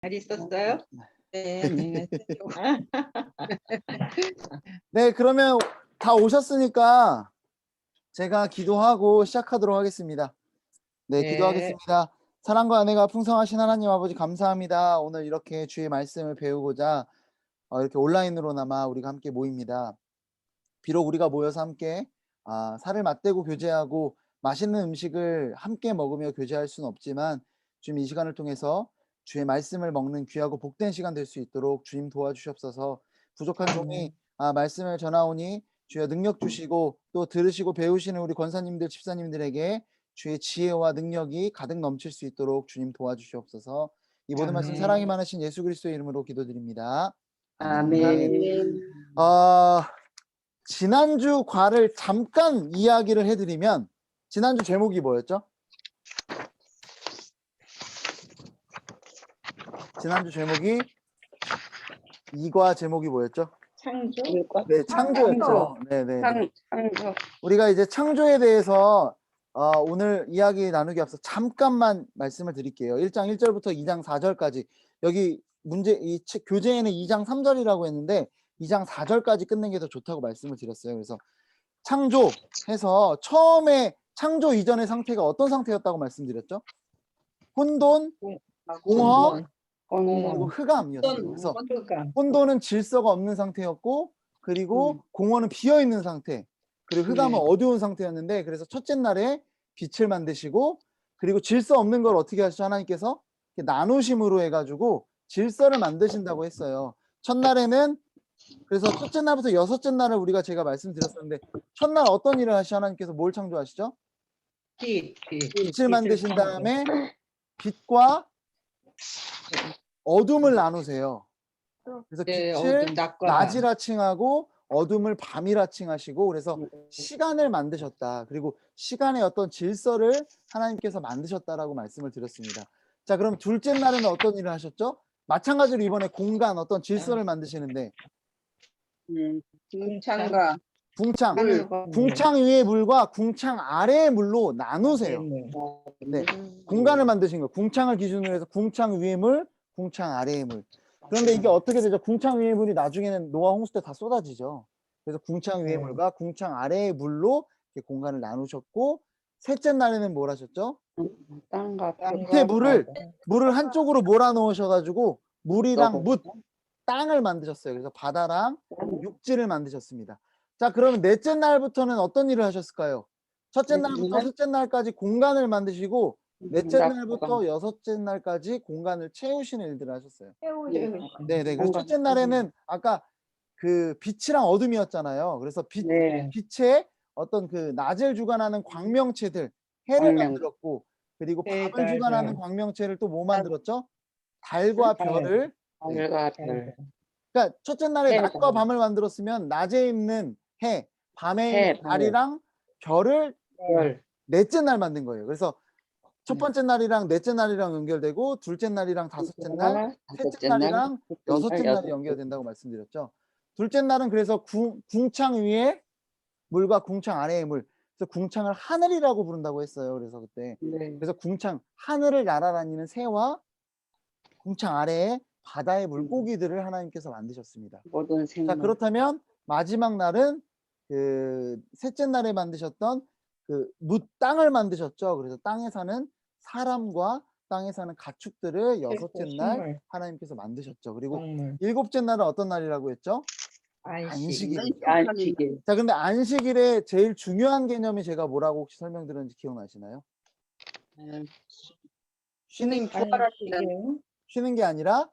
잘 있었어요? 네, 안녕하세요. 네, 그러면 다 오셨으니까 제가 기도하고 시작하도록 하겠습니다. 네, 네. 기도하겠습니다. 사랑과 은혜가 풍성하신 하나님 아버지 감사합니다. 오늘 이렇게 주의 말씀을 배우고자 이렇게 온라인으로나마 우리가 함께 모입니다. 비록 우리가 모여서 함께 살을 맞대고 교제하고 맛있는 음식을 함께 먹으며 교제할 수는 없지만 주님 이 시간을 통해서 주의 말씀을 먹는 귀하고 복된 시간 될 수 있도록 주님 도와주시옵소서. 부족한 종이 말씀을 전하오니 주여 능력 주시고 또 들으시고 배우시는 우리 권사님들 집사님들에게 주의 지혜와 능력이 가득 넘칠 수 있도록 주님 도와주시옵소서. 이 모든 말씀 아멘. 사랑이 많으신 예수 그리스도의 이름으로 기도드립니다. 아멘. 지난주 과를 잠깐 이야기를 해드리면 지난주 제목이 뭐였죠? 지난주 제목이 이과 제목이 뭐였죠? 창조? 네, 창조였죠. 네네. 창조. 우리가 이제 창조에 대해서 오늘 이야기 나누기 앞서 잠깐만 말씀을 드릴게요. 1장 1절부터 2장 4절까지 여기 이 교재에는 2장 3절이라고 했는데 2장 4절까지 끝낸 게 더 좋다고 말씀을 드렸어요. 그래서 창조해서 처음에 창조 이전의 상태가 어떤 상태였다고 말씀드렸죠? 혼돈, 공허, 그리고 흑암이었어요. 그래서 혼돈은 질서가 없는 상태였고 그리고 공허는 비어 있는 상태, 그리고 흑암은 어두운 상태였는데 그래서 첫째 날에 빛을 만드시고 그리고 질서 없는 걸 어떻게 하시죠? 하나님께서 나누심으로 해가지고 질서를 만드신다고 했어요. 첫날에는 그래서 첫째 날부터 여섯째 날을 우리가 제가 말씀드렸었는데 첫날 어떤 일을 하시죠? 하나님께서 뭘 창조하시죠? 빛을 만드신 다음에 빛과 어둠을 나누세요. 그래서 빛을 낮이라 칭하고 어둠을 밤이라 칭하시고 그래서 시간을 만드셨다. 그리고 시간의 어떤 질서를 하나님께서 만드셨다라고 말씀을 드렸습니다. 자, 그럼 둘째 날에는 어떤 일을 하셨죠? 마찬가지로 이번에 공간 어떤 질서를 만드시는데 궁창 위의 물과 궁창 아래의 물로 나누세요. 네, 공간을 만드신 거예요. 궁창을 기준으로 해서 궁창 위의 물, 궁창 아래의 물. 그런데 이게 어떻게 되죠? 궁창 위의 물이 나중에는 노아 홍수 때 다 쏟아지죠. 그래서 궁창 위의 물과 궁창 아래의 물로 이렇게 공간을 나누셨고 셋째 날에는 뭘 하셨죠? 밑에 물을 한쪽으로 몰아넣으셔가지고 물이랑 땅을 만드셨어요. 그래서 바다랑 육지를 만드셨습니다. 자, 그러면 넷째 날부터는 어떤 일을 하셨을까요? 첫째 날부터 셋째 날까지 공간을 만드시고 넷째 날부터 여섯째 날까지 공간을 채우시는 일들을 하셨어요. 네네. 그래서 첫째 날에는 아까 그 빛이랑 어둠이었잖아요. 그래서 빛의 어떤 그 낮을 주관하는 광명체들 해를 만들었고 그리고 밤을 주관하는 광명체를 또 뭐 만들었죠? 달과 별을. 그러니까 첫째 날에 낮과 밤을 만들었으면 낮에 있는 해, 밤에 있는 달이랑 별을 넷째 날 만든 거예요. 그래서 첫 번째 날이랑 넷째 날이랑 연결되고 둘째 날이랑 다섯째 날, 셋째 날이랑 여섯째 날이 연결된다고 말씀드렸죠. 둘째 날은 그래서 궁창 위에 물과 궁창 아래의 물, 그래서 궁창을 하늘이라고 부른다고 했어요. 그래서 그때 그래서 궁창 하늘을 날아다니는 새와 궁창 아래에 바다의 물고기들을 하나님께서 만드셨습니다. 자, 그렇다면 마지막 날은 그 셋째 날에 만드셨던 그 땅을 만드셨죠. 그래서 땅에 사는 사람과 땅에 사는 가축들을 여섯째 날 하나님께서 만드셨죠. 그리고 일곱째 날은 어떤 날이라고 했죠? 안식일이죠. 자, 근데 안식일에 제일 중요한 개념이 제가 뭐라고 혹시 설명드렸는지 기억나시나요? 쉬는 게 아니라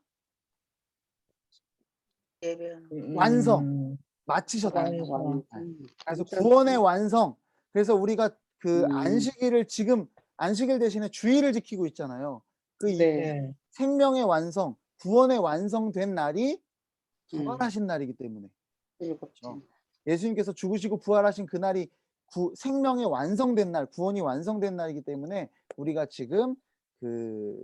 완성, 마치셨다. 그래서 구원의 완성. 그래서 우리가 그 안식일을 지금 안식일 대신에 주일을 지키고 있잖아요. 그 생명의 완성, 구원의 완성된 날이 부활하신 날이기 때문에. 그렇죠. 예수님께서 죽으시고 부활하신 그 날이 생명의 완성된 날, 구원이 완성된 날이기 때문에 우리가 지금 그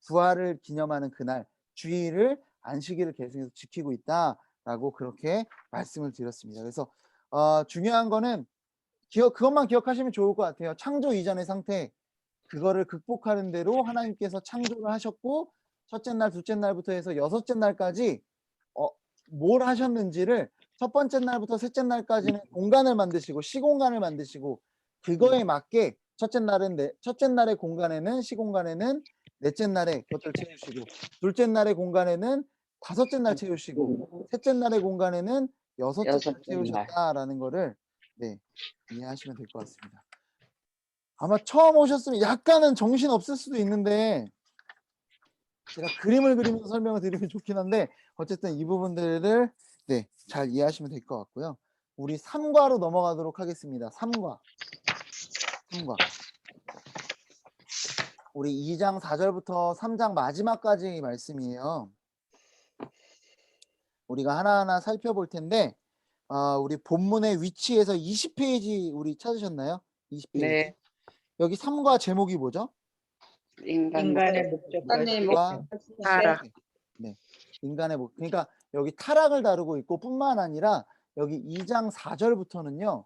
부활을 기념하는 그날 주일을 안식일을 계속해서 지키고 있다라고 그렇게 말씀을 드렸습니다. 그래서 중요한 거는 그것만 기억하시면 좋을 것 같아요. 창조 이전의 상태, 그거를 극복하는 대로 하나님께서 창조를 하셨고 첫째 날, 둘째 날부터 해서 여섯째 날까지 뭘 하셨는지를 첫 번째 날부터 셋째 날까지는 공간을 만드시고 시공간을 만드시고 그거에 맞게 첫째 날의 공간에는 시공간에는 넷째 날에 그것을 채우시고 둘째 날의 공간에는 다섯째 날 채우시고 셋째 날의 공간에는 여섯째 날 여섯째 날. 채우셨다라는 거를 네, 이해하시면 될 것 같습니다. 아마 처음 오셨으면 약간은 정신 없을 수도 있는데 제가 그림을 그리면서 설명을 드리면 좋긴 한데 어쨌든 이 부분들을 네, 잘 이해하시면 될 것 같고요. 우리 3과로 넘어가도록 하겠습니다. 3과. 우리 2장 4절부터 3장 마지막까지 말씀이에요. 우리가 하나하나 살펴볼 텐데 우리 본문의 위치에서 20페이지 우리 찾으셨나요? 20페이지. 네. 여기 3과 제목이 뭐죠? 인간의 목적 인간의 과 타락. 네. 인간의 목. 그러니까 여기 타락을 다루고 있고 뿐만 아니라 여기 2장 4절부터는요.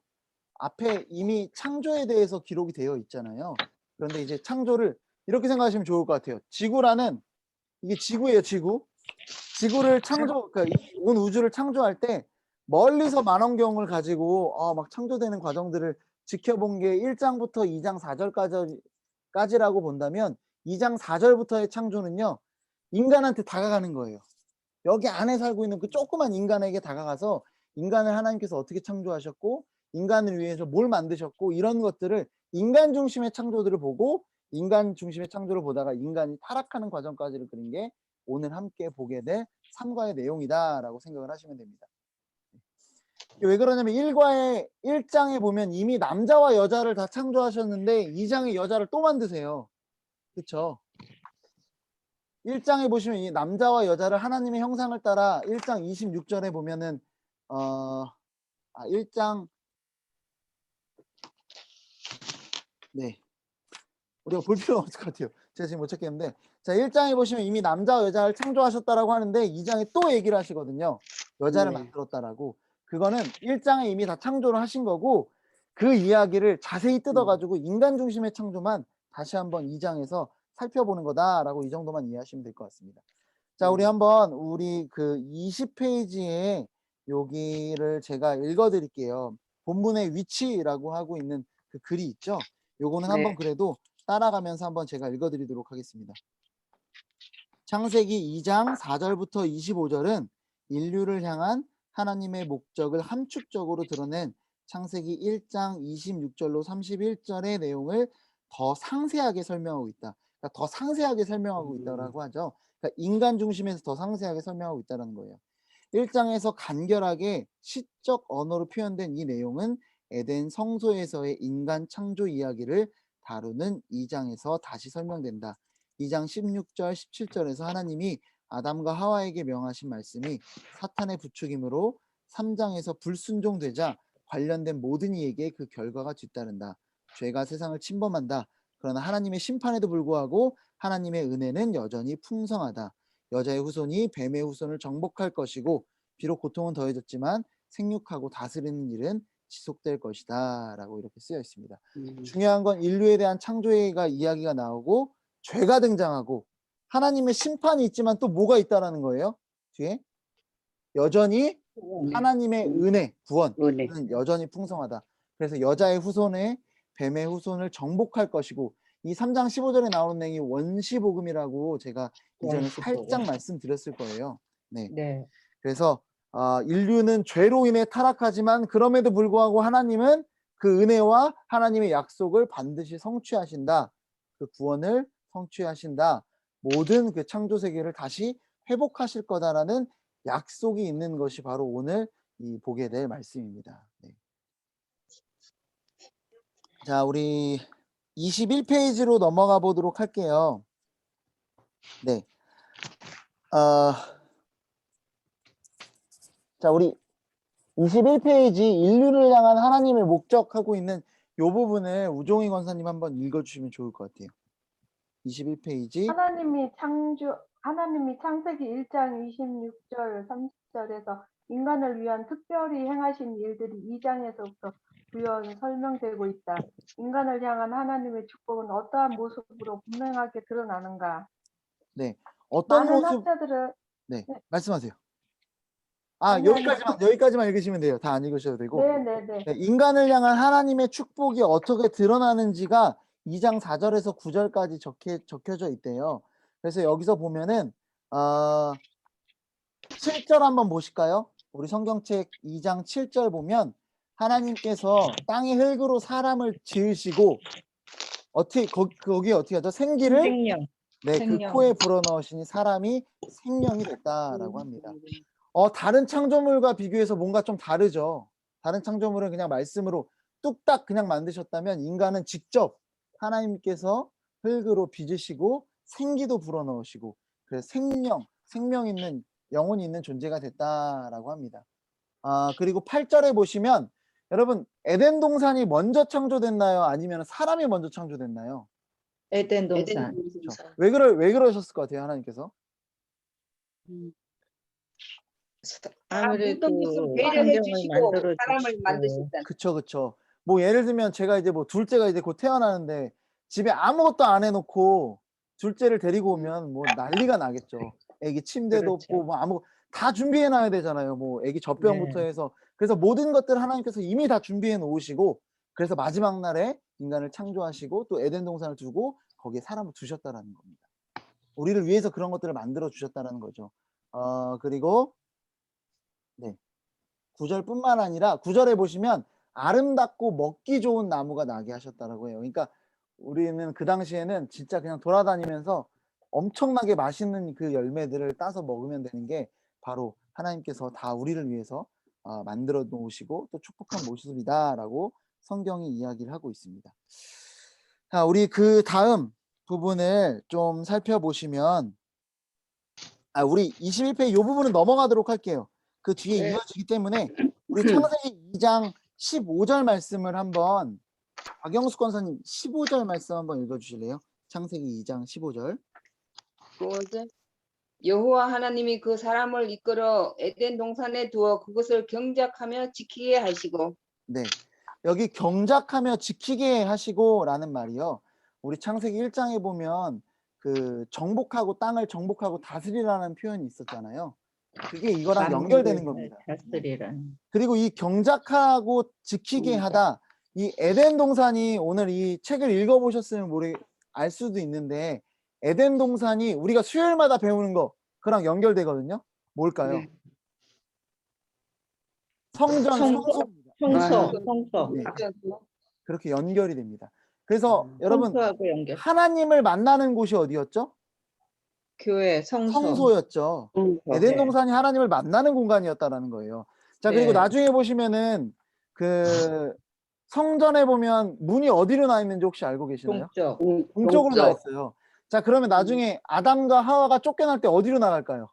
앞에 이미 창조에 대해서 기록이 되어 있잖아요. 그런데 이제 창조를 이렇게 생각하시면 좋을 것 같아요. 지구라는 이게 지구예요, 지구. 지구를 그러니까 온 우주를 창조할 때 멀리서 만원경을 가지고 막 창조되는 과정들을 지켜본 게 1장부터 2장 4절까지라고 본다면 2장 4절부터의 창조는요. 인간한테 다가가는 거예요. 여기 안에 살고 있는 그 조그만 인간에게 다가가서 인간을 하나님께서 어떻게 창조하셨고 인간을 위해서 뭘 만드셨고 이런 것들을 인간 중심의 창조들을 보고 인간 중심의 창조를 보다가 인간이 타락하는 과정까지를 그린 게 오늘 함께 보게 될 3과의 내용이다라고 생각을 하시면 됩니다. 왜 그러냐면 1장에 보면 이미 남자와 여자를 다 창조하셨는데 2장에 여자를 또 만드세요. 그렇죠? 1장에 보시면 이 남자와 여자를 하나님의 형상을 따라 1장 26절에 보면은 1장 네. 우리가 볼 필요가 없을 것 같아요. 제가 지금 못 찾겠는데 자 1장에 보시면 이미 남자와 여자를 창조하셨다라고 하는데 2장에 또 얘기를 하시거든요. 여자를 네. 만들었다라고. 그거는 1장에 이미 다 창조를 하신 거고 그 이야기를 자세히 뜯어가지고 인간 중심의 창조만 다시 한번 2장에서 살펴보는 거다라고 이 정도만 이해하시면 될 것 같습니다. 자, 우리 한번 우리 그 20페이지에 여기를 제가 읽어드릴게요. 본문의 위치라고 하고 있는 그 글이 있죠. 요거는 한번 네. 그래도 따라가면서 한번 제가 읽어드리도록 하겠습니다. 창세기 2장 4절부터 25절은 인류를 향한 하나님의 목적을 함축적으로 드러낸 창세기 1장 26절로 31절의 내용을 더 상세하게 설명하고 있다. 그러니까 더 상세하게 설명하고 있다고 하죠. 그러니까 인간 중심에서 더 상세하게 설명하고 있다는 거예요. 1장에서 간결하게 시적 언어로 표현된 이 내용은 에덴 성소에서의 인간 창조 이야기를 다루는 2장에서 다시 설명된다. 2장 16절, 17절에서 하나님이 아담과 하와에게 명하신 말씀이 사탄의 부추김으로 3장에서 불순종되자 관련된 모든 이에게 그 결과가 뒤따른다. 죄가 세상을 침범한다. 그러나 하나님의 심판에도 불구하고 하나님의 은혜는 여전히 풍성하다. 여자의 후손이 뱀의 후손을 정복할 것이고 비록 고통은 더해졌지만 생육하고 다스리는 일은 지속될 것이다 라고 이렇게 쓰여 있습니다. 중요한 건 인류에 대한 창조가 이야기가 나오고 죄가 등장하고 하나님의 심판이 있지만 또 뭐가 있다라는 거예요? 뒤에 여전히 하나님의 은혜, 구원은 여전히 풍성하다. 그래서 여자의 후손에 뱀의 후손을 정복할 것이고 이 3장 15절에 나오는 내용이 원시복음이라고 제가 이전에 살짝 말씀드렸을 거예요. 네. 네. 그래서 인류는 죄로 인해 타락하지만 그럼에도 불구하고 하나님은 그 은혜와 하나님의 약속을 반드시 성취하신다. 그 구원을 성취하신다. 모든 그 창조 세계를 다시 회복하실 거다라는 약속이 있는 것이 바로 오늘 이 보게 될 말씀입니다. 네. 자, 우리 21페이지로 넘어가 보도록 할게요. 네. 자, 우리 21페이지 인류를 향한 하나님의 목적하고 있는 이 부분을 우종희 권사님 한번 읽어주시면 좋을 것 같아요. 21페이지. 하나님이 창세기 1장 26절 30절에서 인간을 위한 특별히 행하신 일들이 2장에서부터 부연 설명되고 있다. 인간을 향한 하나님의 축복은 어떠한 모습으로 분명하게 드러나는가? 네, 어떤 많은 모습 학자들은 네, 네. 말씀하세요. 아니, 아니. 여기까지만 읽으시면 돼요. 다 안 읽으셔도 되고. 네네네. 네, 인간을 향한 하나님의 축복이 어떻게 드러나는지가 2장 4절에서 9절까지 적혀져 있대요. 그래서 여기서 보면은 7절 한번 보실까요? 우리 성경책 2장 7절 보면 하나님께서 땅의 흙으로 사람을 지으시고 거기에 어떻게 하죠? 생기를 생명. 네, 그 생명. 코에 불어넣으시니 사람이 생명이 됐다라고 합니다. 다른 창조물과 비교해서 뭔가 좀 다르죠. 다른 창조물은 그냥 말씀으로 뚝딱 그냥 만드셨다면 인간은 직접 하나님께서 흙으로 빚으시고 생기도 불어넣으시고 그래서 생명 있는 영혼이 있는 존재가 됐다라고 합니다. 그리고 8절에 보시면 여러분 에덴 동산이 먼저 창조됐나요? 아니면 사람이 먼저 창조됐나요? 에덴 동산. 그렇죠. 왜 그러셨을 것 같아요, 하나님께서? 아무래도 배려해 환경을 주시고 만들어 사람을 주시고. 만드셨다. 그쵸. 뭐 예를 들면 제가 이제 뭐 둘째가 이제 곧 태어나는데 집에 아무것도 안 해놓고 둘째를 데리고 오면 뭐 난리가 나겠죠. 애기 침대도 그렇죠. 없고 뭐 다 준비해 놔야 되잖아요. 뭐 애기 젖병부터 네. 해서 그래서 모든 것들 하나님께서 이미 다 준비해 놓으시고 그래서 마지막 날에 인간을 창조하시고 또 에덴 동산을 두고 거기에 사람을 두셨다라는 겁니다. 우리를 위해서 그런 것들을 만들어 주셨다라는 거죠. 그리고 네. 9절뿐만 아니라 9절에 보시면 아름답고 먹기 좋은 나무가 나게 하셨다라고 해요. 그러니까 우리는 그 당시에는 진짜 그냥 돌아다니면서 엄청나게 맛있는 그 열매들을 따서 먹으면 되는 게 바로 하나님께서 다 우리를 위해서 만들어 놓으시고 또 축복한 모습이다라고 성경이 이야기를 하고 있습니다. 자, 우리 그 다음 부분을 좀 살펴보시면 우리 21페이지 이 부분은 넘어가도록 할게요. 그 뒤에 네. 이어지기 때문에 우리 창세기 2장 15절 말씀을 한번 박영수 권사님 15절 말씀 한번 읽어주실래요? 창세기 2장 15절. 여호와 하나님이 그 사람을 이끌어 에덴 동산에 두어 그것을 경작하며 지키게 하시고. 네, 여기 경작하며 지키게 하시고라는 말이요. 우리 창세기 1장에 보면 그 정복하고 땅을 정복하고 다스리라는 표현이 있었잖아요. 그게 이거랑 연결되는 겁니다. 다스리란. 그리고 이 경작하고 지키게 하다 이 에덴 동산이 오늘 이 책을 읽어보셨으면 알 수도 있는데 에덴 동산이 우리가 수요일마다 배우는 거 그랑 연결되거든요. 뭘까요? 네. 성전, 성소입니다. 성소. 네. 그렇게 연결이 됩니다. 그래서 여러분 성소하고 연결. 하나님을 만나는 곳이 어디였죠? 교회, 성소. 성소였죠. 에덴 동산이 하나님을 만나는 공간이었다라는 거예요. 자, 그리고 네. 나중에 보시면은 그 성전에 보면 문이 어디로 나 있는지 혹시 알고 계시나요? 동쪽. 동쪽으로 나 있어요. 자, 그러면 나중에 아담과 하와가 쫓겨날 때 어디로 나갈까요?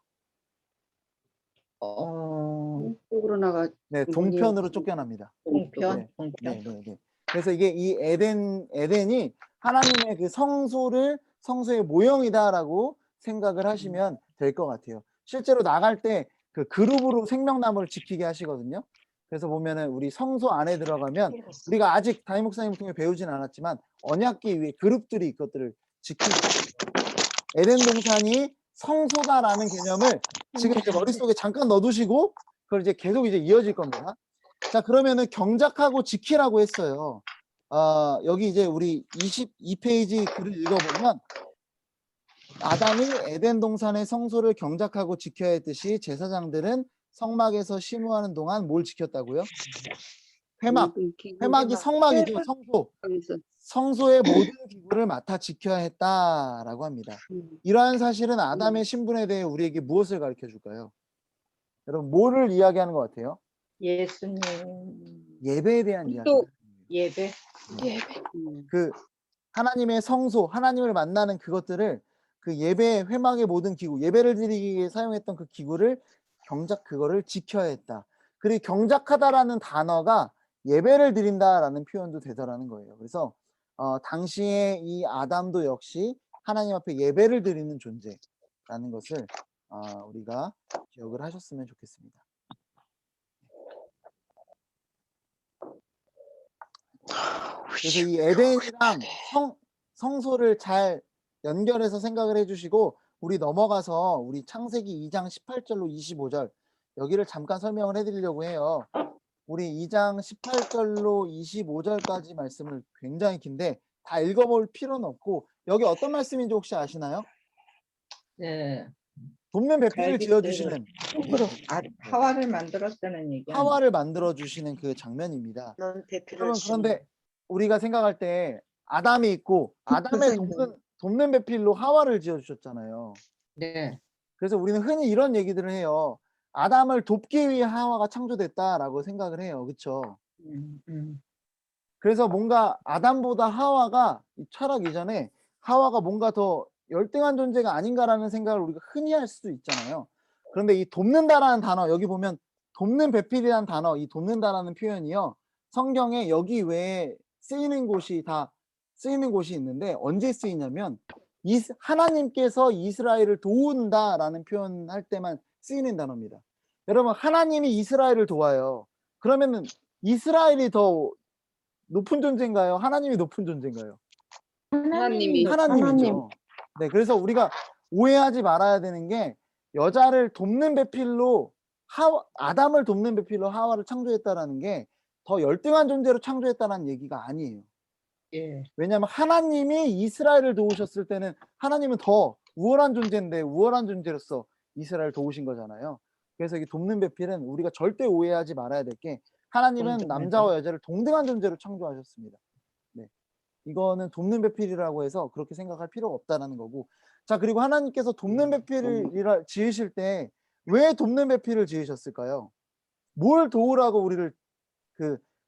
쪽으로 나가. 네, 동편으로 쫓겨납니다. 동편. 네. 그래서 이게 이 에덴이 하나님의 그 성소의 모형이다라고 생각을 하시면 될 것 같아요. 실제로 나갈 때 그 그룹으로 생명나무를 지키게 하시거든요. 그래서 보면은 우리 성소 안에 들어가면 우리가 아직 담임 목사님을 통해 배우진 않았지만 언약궤 위에 그룹들이 이것들을 지키고 에덴 동산이 성소다라는 개념을 지금 이제 머릿속에 잠깐 넣어두시고 그걸 이제 계속 이제 이어질 겁니다. 자, 그러면은 경작하고 지키라고 했어요. 여기 이제 우리 22페이지 글을 읽어보면 아담이 에덴 동산의 성소를 경작하고 지켜야 했듯이 제사장들은 성막에서 심우하는 동안 뭘 지켰다고요? 회막이 성막이죠. 성소의 모든 기구를 맡아 지켜야 했다라고 합니다. 이러한 사실은 아담의 신분에 대해 우리에게 무엇을 가르쳐 줄까요? 여러분 뭐를 이야기하는 것 같아요? 예수님. 예배에 대한 이야기. 예배. 그 하나님의 성소, 하나님을 만나는 그것들을 그 예배 회막의 모든 기구, 예배를 드리기 위해 사용했던 그 기구를 그거를 지켜야 했다. 그리고 경작하다라는 단어가 예배를 드린다라는 표현도 되더라는 거예요. 그래서 당시에 이 아담도 역시 하나님 앞에 예배를 드리는 존재라는 것을 우리가 기억을 하셨으면 좋겠습니다. 그래서 이 에덴이랑 성소를 잘 연결해서 생각을 해주시고 우리 넘어가서 우리 창세기 2장 18절로 25절 여기를 잠깐 설명을 해드리려고 해요. 우리 2장 18절로 25절까지 말씀을 굉장히 긴데 다 읽어볼 필요는 없고 여기 어떤 말씀인지 혹시 아시나요? 네. 돕는 배필을 지어주시는 하와를 만들었다는 얘기. 하와를 만들어주시는 그 장면입니다. 여러분 그런데 우리가 생각할 때 아담이 있고 아담의 돕는 배필로 하와를 지어주셨잖아요. 네. 그래서 우리는 흔히 이런 얘기들을 해요. 아담을 돕기 위해 하와가 창조됐다라고 생각을 해요. 그렇죠? 그래서 뭔가 아담보다 하와가 이 철학 이전에 하와가 뭔가 더 열등한 존재가 아닌가라는 생각을 우리가 흔히 할 수도 있잖아요. 그런데 이 돕는다라는 단어 여기 보면 돕는 배필이라는 단어 이 돕는다라는 표현이요. 성경에 여기 외에 쓰이는 곳이 있는데 언제 쓰이냐면 하나님께서 이스라엘을 도운다라는 표현할 때만 쓰이는 단어입니다. 여러분 하나님이 이스라엘을 도와요. 그러면은 이스라엘이 더 높은 존재인가요? 하나님이 높은 존재인가요? 하나님이 하나님이죠. 네, 그래서 우리가 오해하지 말아야 되는 게 여자를 돕는 배필로 아담을 돕는 배필로 하와를 창조했다라는 게 더 열등한 존재로 창조했다는 얘기가 아니에요. 예. 왜냐하면 하나님이 이스라엘을 도우셨을 때는 하나님은 더 우월한 존재인데 우월한 존재로서 이스라엘을 도우신 거잖아요. 그래서 이 돕는 배필은 우리가 절대 오해하지 말아야 될 게 하나님은 남자와 여자를 동등한 존재로 창조하셨습니다. 네. 이거는 돕는 배필이라고 해서 그렇게 생각할 필요가 없다라는 거고. 자, 그리고 하나님께서 돕는 배필을 지으실 때 왜 돕는 배필을 지으셨을까요? 뭘 도우라고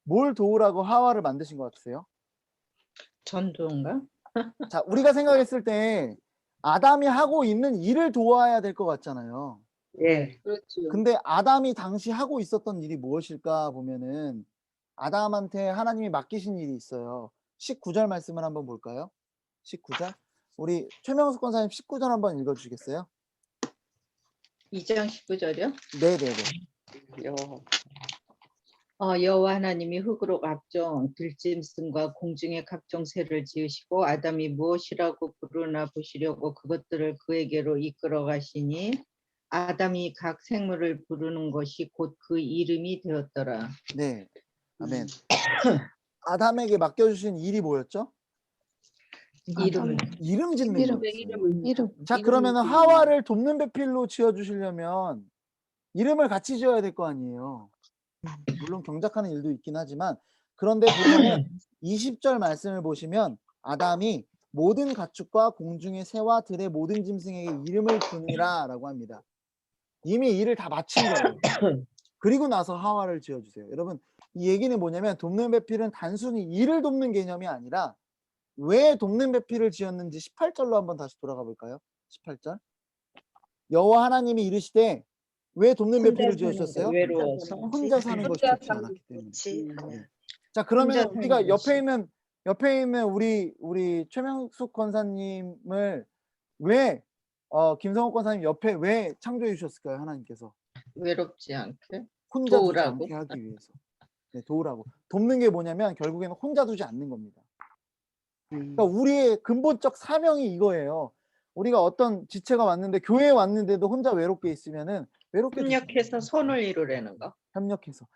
뭘 도우라고 하와를 만드신 것 같으세요? 전도인가? 자, 우리가 생각했을 때 아담이 하고 있는 일을 도와야 될 것 같잖아요. 예. 그렇죠. 근데 아담이 당시 하고 있었던 일이 무엇일까 보면은 아담한테 하나님이 맡기신 일이 있어요. 19절 말씀을 한번 볼까요? 19절. 우리 최명숙 권사님 19절 한번 읽어주시겠어요? 2장 19절이요? 네네네. 여호와 하나님이 흙으로 각종 들짐승과 공중의 각종 새를 지으시고 아담이 무엇이라고 부르나 보시려고 그것들을 그에게로 이끌어 가시니 아담이 각 생물을 부르는 것이 곧 그 이름이 되었더라. 네. 아멘. 아담에게 맡겨주신 일이 뭐였죠? 이름 짓는 거였어요. 자, 그러면 하와를 돕는 배필로 지어주시려면 이름을 같이 지어야 될 거 아니에요. 물론 경작하는 일도 있긴 하지만 그런데 보면은 20절 말씀을 보시면 아담이 모든 가축과 공중의 새와 들의 모든 짐승에게 이름을 부르니라 라고 합니다. 이미 일을 다 마친 거예요. 그리고 나서 하와를 지어주세요. 여러분 이 얘기는 뭐냐면 돕는 배필은 단순히 일을 돕는 개념이 아니라 왜 돕는 배필을 지었는지 18절로 한번 다시 돌아가 볼까요? 18절. 여호와 하나님이 이르시되 왜 돕는 배필을 지으셨어요? 외로워서 혼자 사는 것이 좋지 않았기 때문에. 네. 자, 그러면 혼자 우리가 사는 옆에 있는 우리 최명숙 권사님을 왜 김성욱 권사님 옆에 왜 창조해 주셨을까요? 하나님께서 외롭지 않게 혼자 두지 도우라고. 않게 하기 위해서. 네, 도우라고. 돕는 게 뭐냐면 결국에는 혼자 두지 않는 겁니다. 그러니까 우리의 근본적 사명이 이거예요. 우리가 어떤 지체가 왔는데 교회에 왔는데도 혼자 외롭게 있으면은 외롭게 협력해서 손을 이루려는 거. 협력해서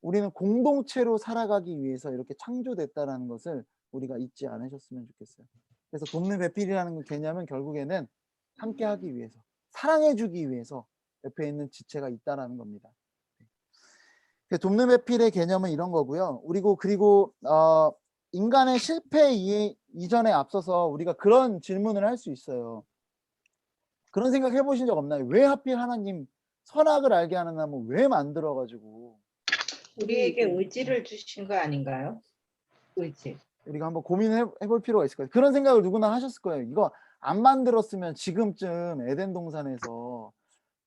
우리는 공동체로 살아가기 위해서 이렇게 창조됐다라는 것을 우리가 잊지 않으셨으면 좋겠어요. 그래서 돕는 배필이라는 개념은 결국에는 함께하기 위해서 사랑해주기 위해서 옆에 있는 지체가 있다라는 겁니다. 돕는 배필의 개념은 이런 거고요. 그리고 인간의 실패 이전에 앞서서 우리가 그런 질문을 할 수 있어요. 그런 생각 해보신 적 없나요? 왜 하필 하나님 선악을 알게 하는 나무 왜 만들어가지고 우리에게 의지를 주신 거 아닌가요? 의지. 우리가 한번 고민해볼 필요가 있을 거예요. 그런 생각을 누구나 하셨을 거예요. 이거 안 만들었으면 지금쯤 에덴 동산에서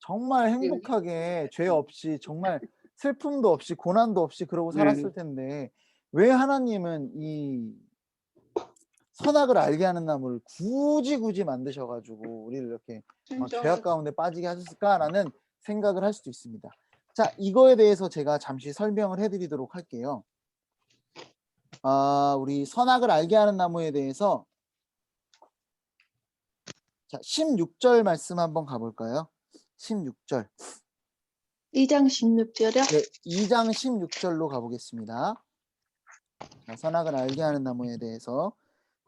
정말 행복하게 죄 없이 정말 슬픔도 없이 고난도 없이 그러고 살았을 텐데 왜 하나님은 이 선악을 알게 하는 나무를 굳이 만드셔가지고 우리를 이렇게 죄악 가운데 빠지게 하셨을까라는 생각을 할 수도 있습니다. 자, 이거에 대해서 제가 잠시 설명을 해드리도록 할게요. 우리 선악을 알게 하는 나무에 대해서 자, 16절 말씀 한번 가볼까요? 16절. 2장 16절이요? 네, 2장 16절로 가보겠습니다. 자, 선악을 알게 하는 나무에 대해서.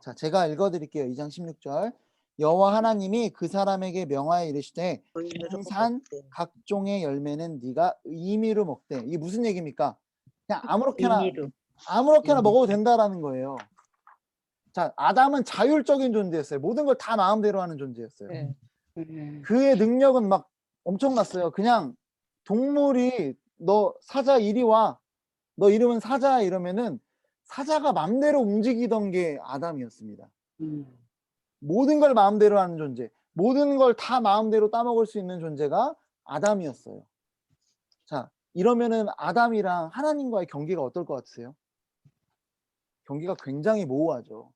자, 제가 읽어드릴게요. 2장 16절. 여호와 하나님이 그 사람에게 명하여 이르시되 동산 각종의 열매는 네가 임의로 먹되. 이게 무슨 얘기입니까? 그냥 임의로. 아무렇게나 먹어도 된다라는 거예요. 자, 아담은 자율적인 존재였어요. 모든 걸 다 마음대로 하는 존재였어요. 네. 그의 능력은 막 엄청났어요. 그냥 동물이 너 사자 이리 와. 너 이름은 사자 이러면은 사자가 마음대로 움직이던 게 아담이었습니다. 모든 걸 마음대로 하는 존재, 모든 걸 다 마음대로 따먹을 수 있는 존재가 아담이었어요. 자, 이러면은 아담이랑 하나님과의 경계가 어떨 것 같으세요? 경계가 굉장히 모호하죠.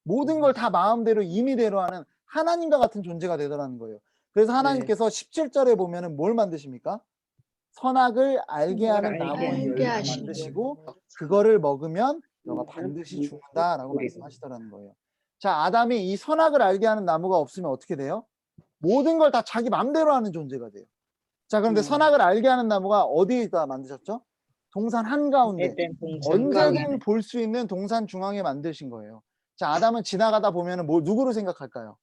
모든 걸 다 마음대로 임의대로 하는 하나님과 같은 존재가 되더라는 거예요. 그래서 하나님께서 17절에 보면은 뭘 만드십니까? 선악을 알게 하는 나무를 만드시고 그거를 먹으면 너가 반드시 죽는다라고 말씀하시더라는 거예요. 자, 아담이 이 선악을 알게 하는 나무가 없으면 어떻게 돼요? 모든 걸 다 자기 맘대로 하는 존재가 돼요. 자, 그런데 선악을 알게 하는 나무가 어디에다 만드셨죠? 동산 한가운데, 에덴 동산 언제든 가운데. 볼 수 있는 동산 중앙에 만드신 거예요. 자, 아담은 지나가다 보면은 누구로 생각할까요?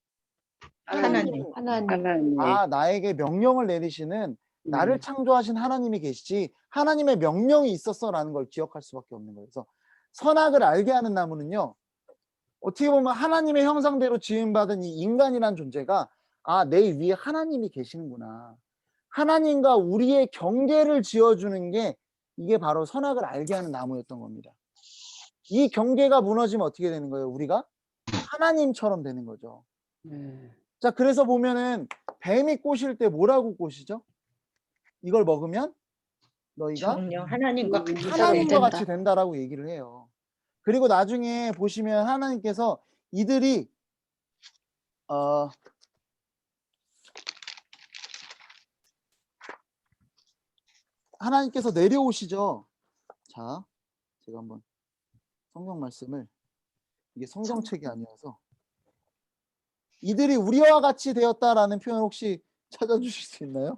하나님. 하나님. 아, 나에게 명령을 내리시는 나를 창조하신 하나님이 계시지 하나님의 명령이 있었어라는 걸 기억할 수밖에 없는 거예요. 그래서 선악을 알게 하는 나무는요, 어떻게 보면 하나님의 형상대로 지음받은 이 인간이란 존재가 내 위에 하나님이 계시는구나. 하나님과 우리의 경계를 지어주는 게 이게 바로 선악을 알게 하는 나무였던 겁니다. 이 경계가 무너지면 어떻게 되는 거예요? 우리가 하나님처럼 되는 거죠. 자, 그래서 보면은 뱀이 꼬실 때 뭐라고 꼬시죠? 이걸 먹으면 너희가 정령 하나님과 하나님과 같이 된다라고 얘기를 해요. 그리고 나중에 보시면 하나님께서 이들이 하나님께서 내려오시죠. 자, 제가 한번 성경 말씀을, 이게 성경책이 아니어서, 이들이 우리와 같이 되었다라는 표현 혹시 찾아주실 수 있나요?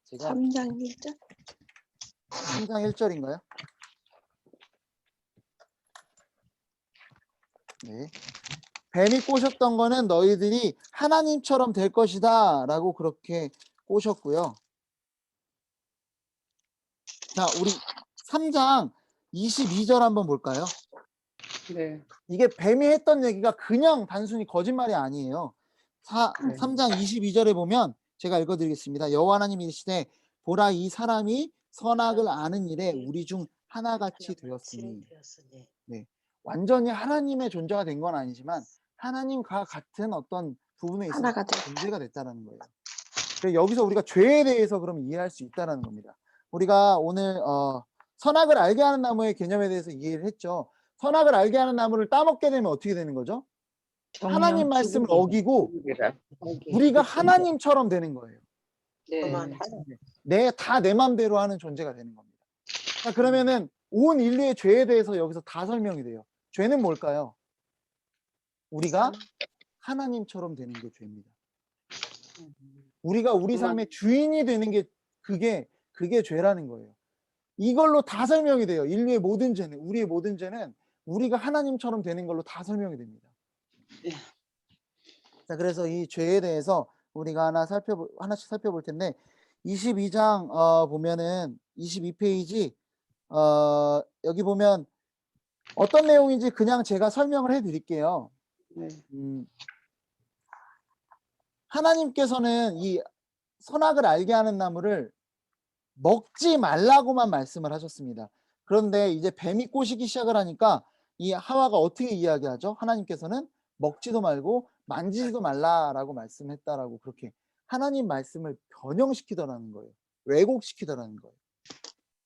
제가 3장 1절? 3장 1절인가요? 네. 뱀이 꼬셨던 거는 너희들이 하나님처럼 될 것이다 라고 그렇게 꼬셨고요. 자, 우리 3장 22절 한번 볼까요? 네. 이게 뱀이 했던 얘기가 그냥 단순히 거짓말이 아니에요. 3장 22절에 보면 제가 읽어드리겠습니다. 여호와 하나님이 이르시되 보라, 이 사람이 선악을 아는 일에 우리 중 하나같이 되었으니. 네, 완전히 하나님의 존재가 된 건 아니지만 하나님과 같은 어떤 부분에 있어서 존재가 됐다는 거예요. 그래서 여기서 우리가 죄에 대해서 그럼 이해할 수 있다는 겁니다. 우리가 오늘 선악을 알게 하는 나무의 개념에 대해서 이해를 했죠. 선악을 알게 하는 나무를 따먹게 되면 어떻게 되는 거죠? 하나님 말씀을 어기고 우리가 하나님처럼 되는 거예요. 네. 다 내 맘대로 하는 존재가 되는 겁니다. 자, 그러면은 온 인류의 죄에 대해서 여기서 다 설명이 돼요. 죄는 뭘까요? 우리가 하나님처럼 되는 게 죄입니다. 우리가 우리 삶의 주인이 되는 게 그게 죄라는 거예요. 이걸로 다 설명이 돼요. 인류의 모든 죄는, 우리의 모든 죄는 우리가 하나님처럼 되는 걸로 다 설명이 됩니다. 자, 그래서 이 죄에 대해서 우리가 하나씩 살펴볼 텐데 22장 보면은 22페이지 여기 보면 어떤 내용인지 그냥 제가 설명을 해드릴게요. 네. 하나님께서는 이 선악을 알게 하는 나무를 먹지 말라고만 말씀을 하셨습니다. 그런데 이제 뱀이 꼬시기 시작을 하니까 이 하와가 어떻게 이야기하죠? 하나님께서는 먹지도 말고 만지지도 말라라고 말씀했다라고 그렇게 하나님 말씀을 변형시키더라는 거예요. 왜곡시키더라는 거예요.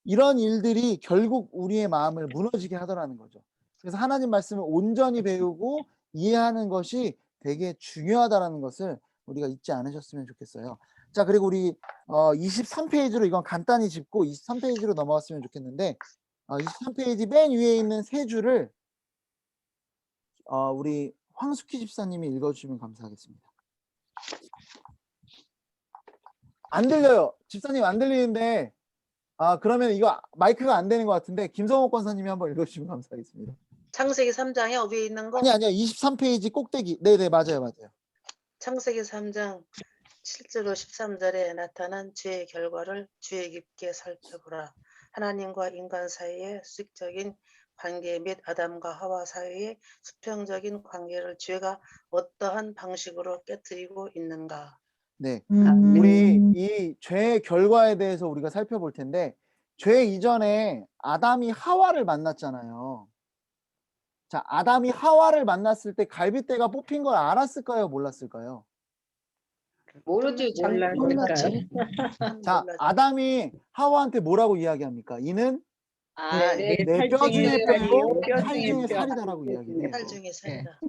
이런 일들이 결국 우리의 마음을 무너지게 하더라는 거죠. 그래서 하나님 말씀을 온전히 배우고 이해하는 것이 되게 중요하다는 것을 우리가 잊지 않으셨으면 좋겠어요. 자, 그리고 우리 23페이지로 이건 간단히 짚고 23페이지로 넘어갔으면 좋겠는데 23페이지 맨 위에 있는 세 줄을 우리 황숙희 집사님이 읽어주시면 감사하겠습니다. 안 들려요. 집사님 안 들리는데 그러면 이거 마이크가 안 되는 것 같은데 김성호 권사님이 한번 읽어주시면 감사하겠습니다. 창세기 3장에 위에 있는 거? 아니요. 23페이지 꼭대기. 네네 맞아요. 창세기 3장 7절로 13절에 나타난 죄의 결과를 주의 깊게 살펴보라. 하나님과 인간 사이의 수직적인 관계 및 아담과 하와 사이의 수평적인 관계를 죄가 어떠한 방식으로 깨뜨리고 있는가. 네. 우리 이 죄의 결과에 대해서 우리가 살펴볼 텐데 죄 이전에 아담이 하와를 만났잖아요. 자, 아담이 하와를 만났을 때 갈빗대가 뽑힌 걸 알았을까요? 몰랐을까요? 모르죠. 몰랐지. 자, 몰랐지. 아담이 하와한테 뭐라고 이야기합니까? 이는 네, 내 뼈 중에 뼈고 뼈 살 중에 중에 뼈. 살이다라고 이야기해요. 살 중에 살다.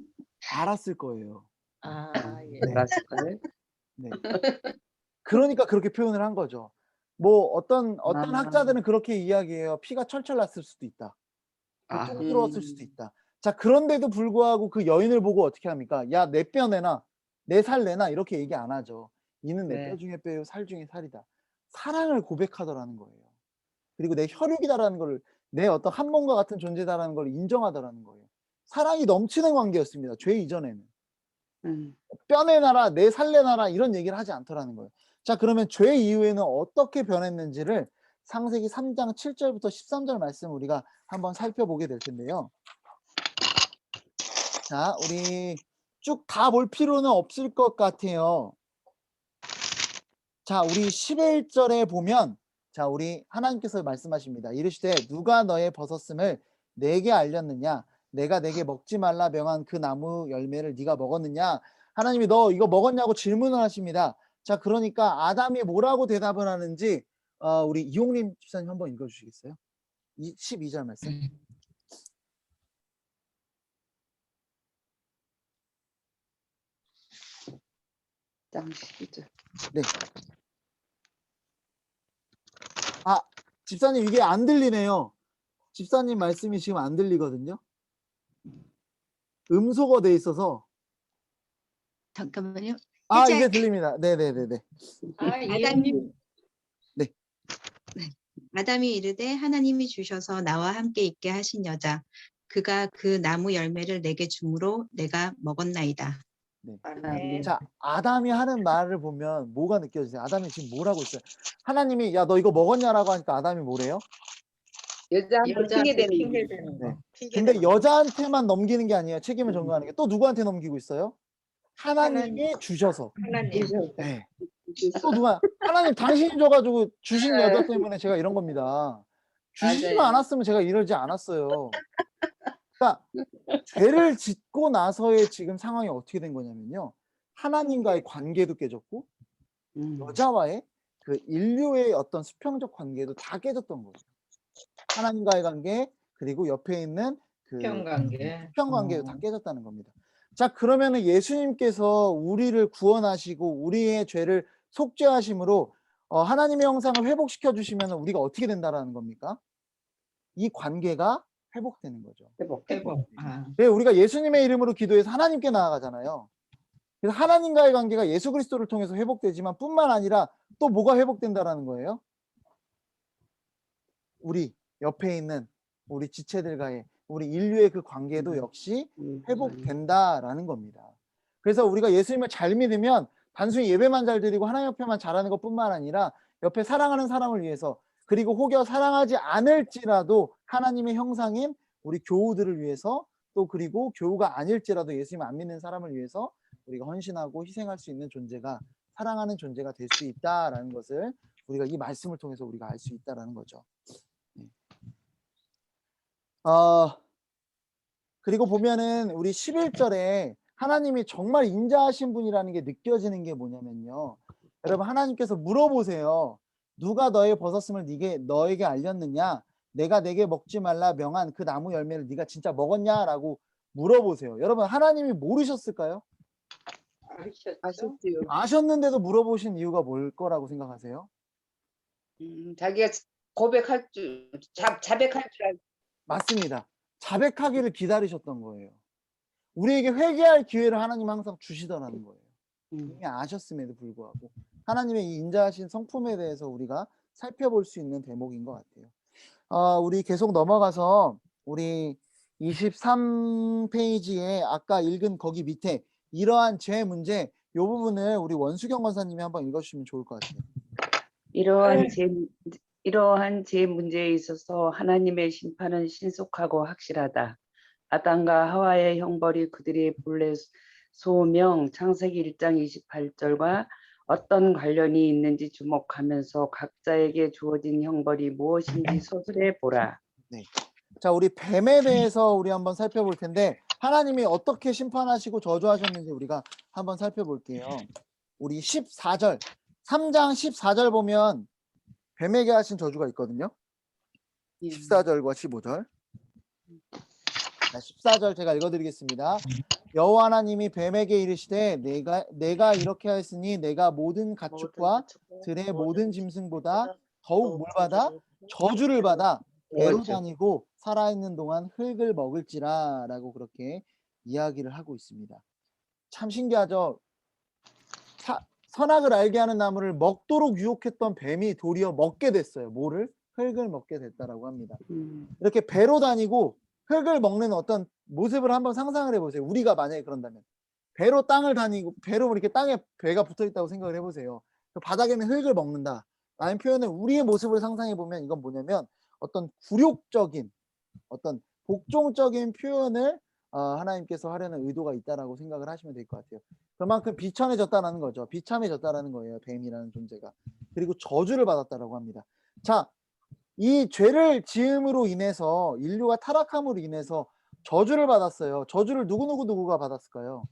알았을 거예요. 예. 네. 네. 그러니까 그렇게 표현을 한 거죠. 뭐 어떤 학자들은 그렇게 이야기해요. 피가 철철 났을 수도 있다. 뚫어들었을 수도 있다. 자, 그런데도 불구하고 그 여인을 보고 어떻게 합니까? 야, 내 뼈 내놔. 내 살 내놔. 이렇게 얘기 안 하죠. 이는 내 뼈 중에 뼈요 살 중에 살이다. 사랑을 고백하더라는 거예요. 그리고 내 혈육이다라는 걸, 내 어떤 한 몸과 같은 존재다라는 걸 인정하더라는 거예요. 사랑이 넘치는 관계였습니다. 죄 이전에는. 뼈 내놔라, 내 살 내놔라 이런 얘기를 하지 않더라는 거예요. 자, 그러면 죄 이후에는 어떻게 변했는지를 창세기 3장 7절부터 13절 말씀 우리가 한번 살펴보게 될 텐데요. 자, 우리 쭉 다 볼 필요는 없을 것 같아요. 자, 우리 11절에 보면 자, 우리 하나님께서 말씀하십니다. 이르시되 누가 너의 벗었음을 내게 알렸느냐? 내가 내게 먹지 말라 명한 그 나무 열매를 네가 먹었느냐? 하나님이 너 이거 먹었냐고 질문을 하십니다. 자, 그러니까 아담이 뭐라고 대답을 하는지 우리 이용림 집사님 한번 읽어주시겠어요? 12절 말씀. 장 12절. 네. 집사님 이게 안 들리네요. 집사님 말씀이 지금 안 들리거든요. 음소거 돼 있어서. 잠깐만요. 이제 들립니다. 네네네네. 아담이 네. 아담이 이르되 하나님이 주셔서 나와 함께 있게 하신 여자 그가 그 나무 열매를 내게 주므로 내가 먹었나이다. 네. 자, 아담이 하는 말을 보면 뭐가 느껴지세요? 아담이 지금 뭐라고 있어요? 하나님이 야 너 이거 먹었냐라고 하니까 아담이 뭐래요? 여자한테 핑계 대는 거. 네. 근데 여자한테만 넘기는 게 아니에요. 책임을 전가하는 게. 또 누구한테 넘기고 있어요? 하나님이 주셔서. 네. 또 누가 하나님 당신이 줘가지고 주신 여자 때문에 제가 이런 겁니다. 주시지만 않았으면 제가 이러지 않았어요. 그러니까 죄를 짓고 나서의 지금 상황이 어떻게 된 거냐면요. 하나님과의 관계도 깨졌고 여자와의 그 인류의 어떤 수평적 관계도 다 깨졌던 거죠. 하나님과의 관계 그리고 옆에 있는 그 수평 관계도 다 깨졌다는 겁니다. 자, 그러면은 예수님께서 우리를 구원하시고 우리의 죄를 속죄하심으로 하나님의 형상을 회복시켜 주시면 우리가 어떻게 된다라는 겁니까? 이 관계가 회복되는 거죠. 회복. 네, 우리가 예수님의 이름으로 기도해서 하나님께 나아가잖아요. 그래서 하나님과의 관계가 예수 그리스도를 통해서 회복되지만 뿐만 아니라 또 뭐가 회복된다라는 거예요? 우리 옆에 있는 우리 지체들과의 우리 인류의 그 관계도 역시 회복된다라는 겁니다. 그래서 우리가 예수님을 잘 믿으면 단순히 예배만 잘 드리고 하나님 옆에만 잘하는 것뿐만 아니라 옆에 사랑하는 사람을 위해서 그리고 혹여 사랑하지 않을지라도 하나님의 형상인 우리 교우들을 위해서 또 그리고 교우가 아닐지라도 예수님 안 믿는 사람을 위해서 우리가 헌신하고 희생할 수 있는 존재가 사랑하는 존재가 될 수 있다라는 것을 우리가 이 말씀을 통해서 우리가 알 수 있다라는 거죠. 그리고 보면은 우리 11절에 하나님이 정말 인자하신 분이라는 게 느껴지는 게 뭐냐면요. 여러분 하나님께서 물어보세요. 누가 너의 벗었음을 너에게 알렸느냐? 내가 내게 먹지 말라 명한 그 나무 열매를 네가 진짜 먹었냐라고 물어보세요. 여러분 하나님이 모르셨을까요? 아셨지요. 아셨는데도 물어보신 이유가 뭘 거라고 생각하세요? 자기가 고백할 줄 자백할 줄 알고. 맞습니다. 자백하기를 기다리셨던 거예요. 우리에게 회개할 기회를 하나님 항상 주시더라는 거예요. 음. 이미 아셨음에도 불구하고 하나님의 이 인자하신 성품에 대해서 우리가 살펴볼 수 있는 대목인 것 같아요. 우리 계속 넘어가서 우리 23페이지에 아까 읽은 거기 밑에 이러한 죄 문제 이 부분을 우리 원수경 권사님이 한번 읽어주시면 좋을 것 같아요. 이러한 제 문제에 있어서 하나님의 심판은 신속하고 확실하다. 아담과 하와의 형벌이 그들의 본래 소명 창세기 1장 28절과 어떤 관련이 있는지 주목하면서 각자에게 주어진 형벌이 무엇인지 소설해 보라. 자, 우리 뱀에 대해서 우리 한번 살펴볼 텐데 하나님이 어떻게 심판하시고 저주하셨는지 우리가 한번 살펴볼게요. 우리 14절 3장 14절 보면 뱀에게 하신 저주가 있거든요. 14절과 15절. 자, 14절 제가 읽어드리겠습니다. 여호와 하나님이 뱀에게 이르시되 내가 이렇게 하였으니 내가 모든 가축과 들의 모든 짐승보다 더욱 뭘 받아? 저주를 받아 배로 다니고 살아있는 동안 흙을 먹을지라 라고 그렇게 이야기를 하고 있습니다. 참 신기하죠. 선악을 알게 하는 나무를 먹도록 유혹했던 뱀이 도리어 먹게 됐어요. 뭐를? 흙을 먹게 됐다라고 합니다. 이렇게 배로 다니고 흙을 먹는 어떤 모습을 한번 상상을 해보세요. 우리가 만약에 그런다면 배로 땅을 다니고 배로 이렇게 땅에 배가 붙어 있다고 생각을 해보세요. 바닥에는 흙을 먹는다 라는 표현을 우리의 모습을 상상해 보면 이건 뭐냐면 어떤 굴욕적인 어떤 복종적인 표현을 하나님께서 하려는 의도가 있다라고 생각을 하시면 될 것 같아요. 그만큼 비천해졌다는 거죠. 비참해졌다는 거예요. 뱀이라는 존재가. 그리고 저주를 받았다라고 합니다. 자, 이 죄를 지음으로 인해서 인류가 타락함으로 인해서 저주를 받았어요. 저주를 누구가 받았을까요?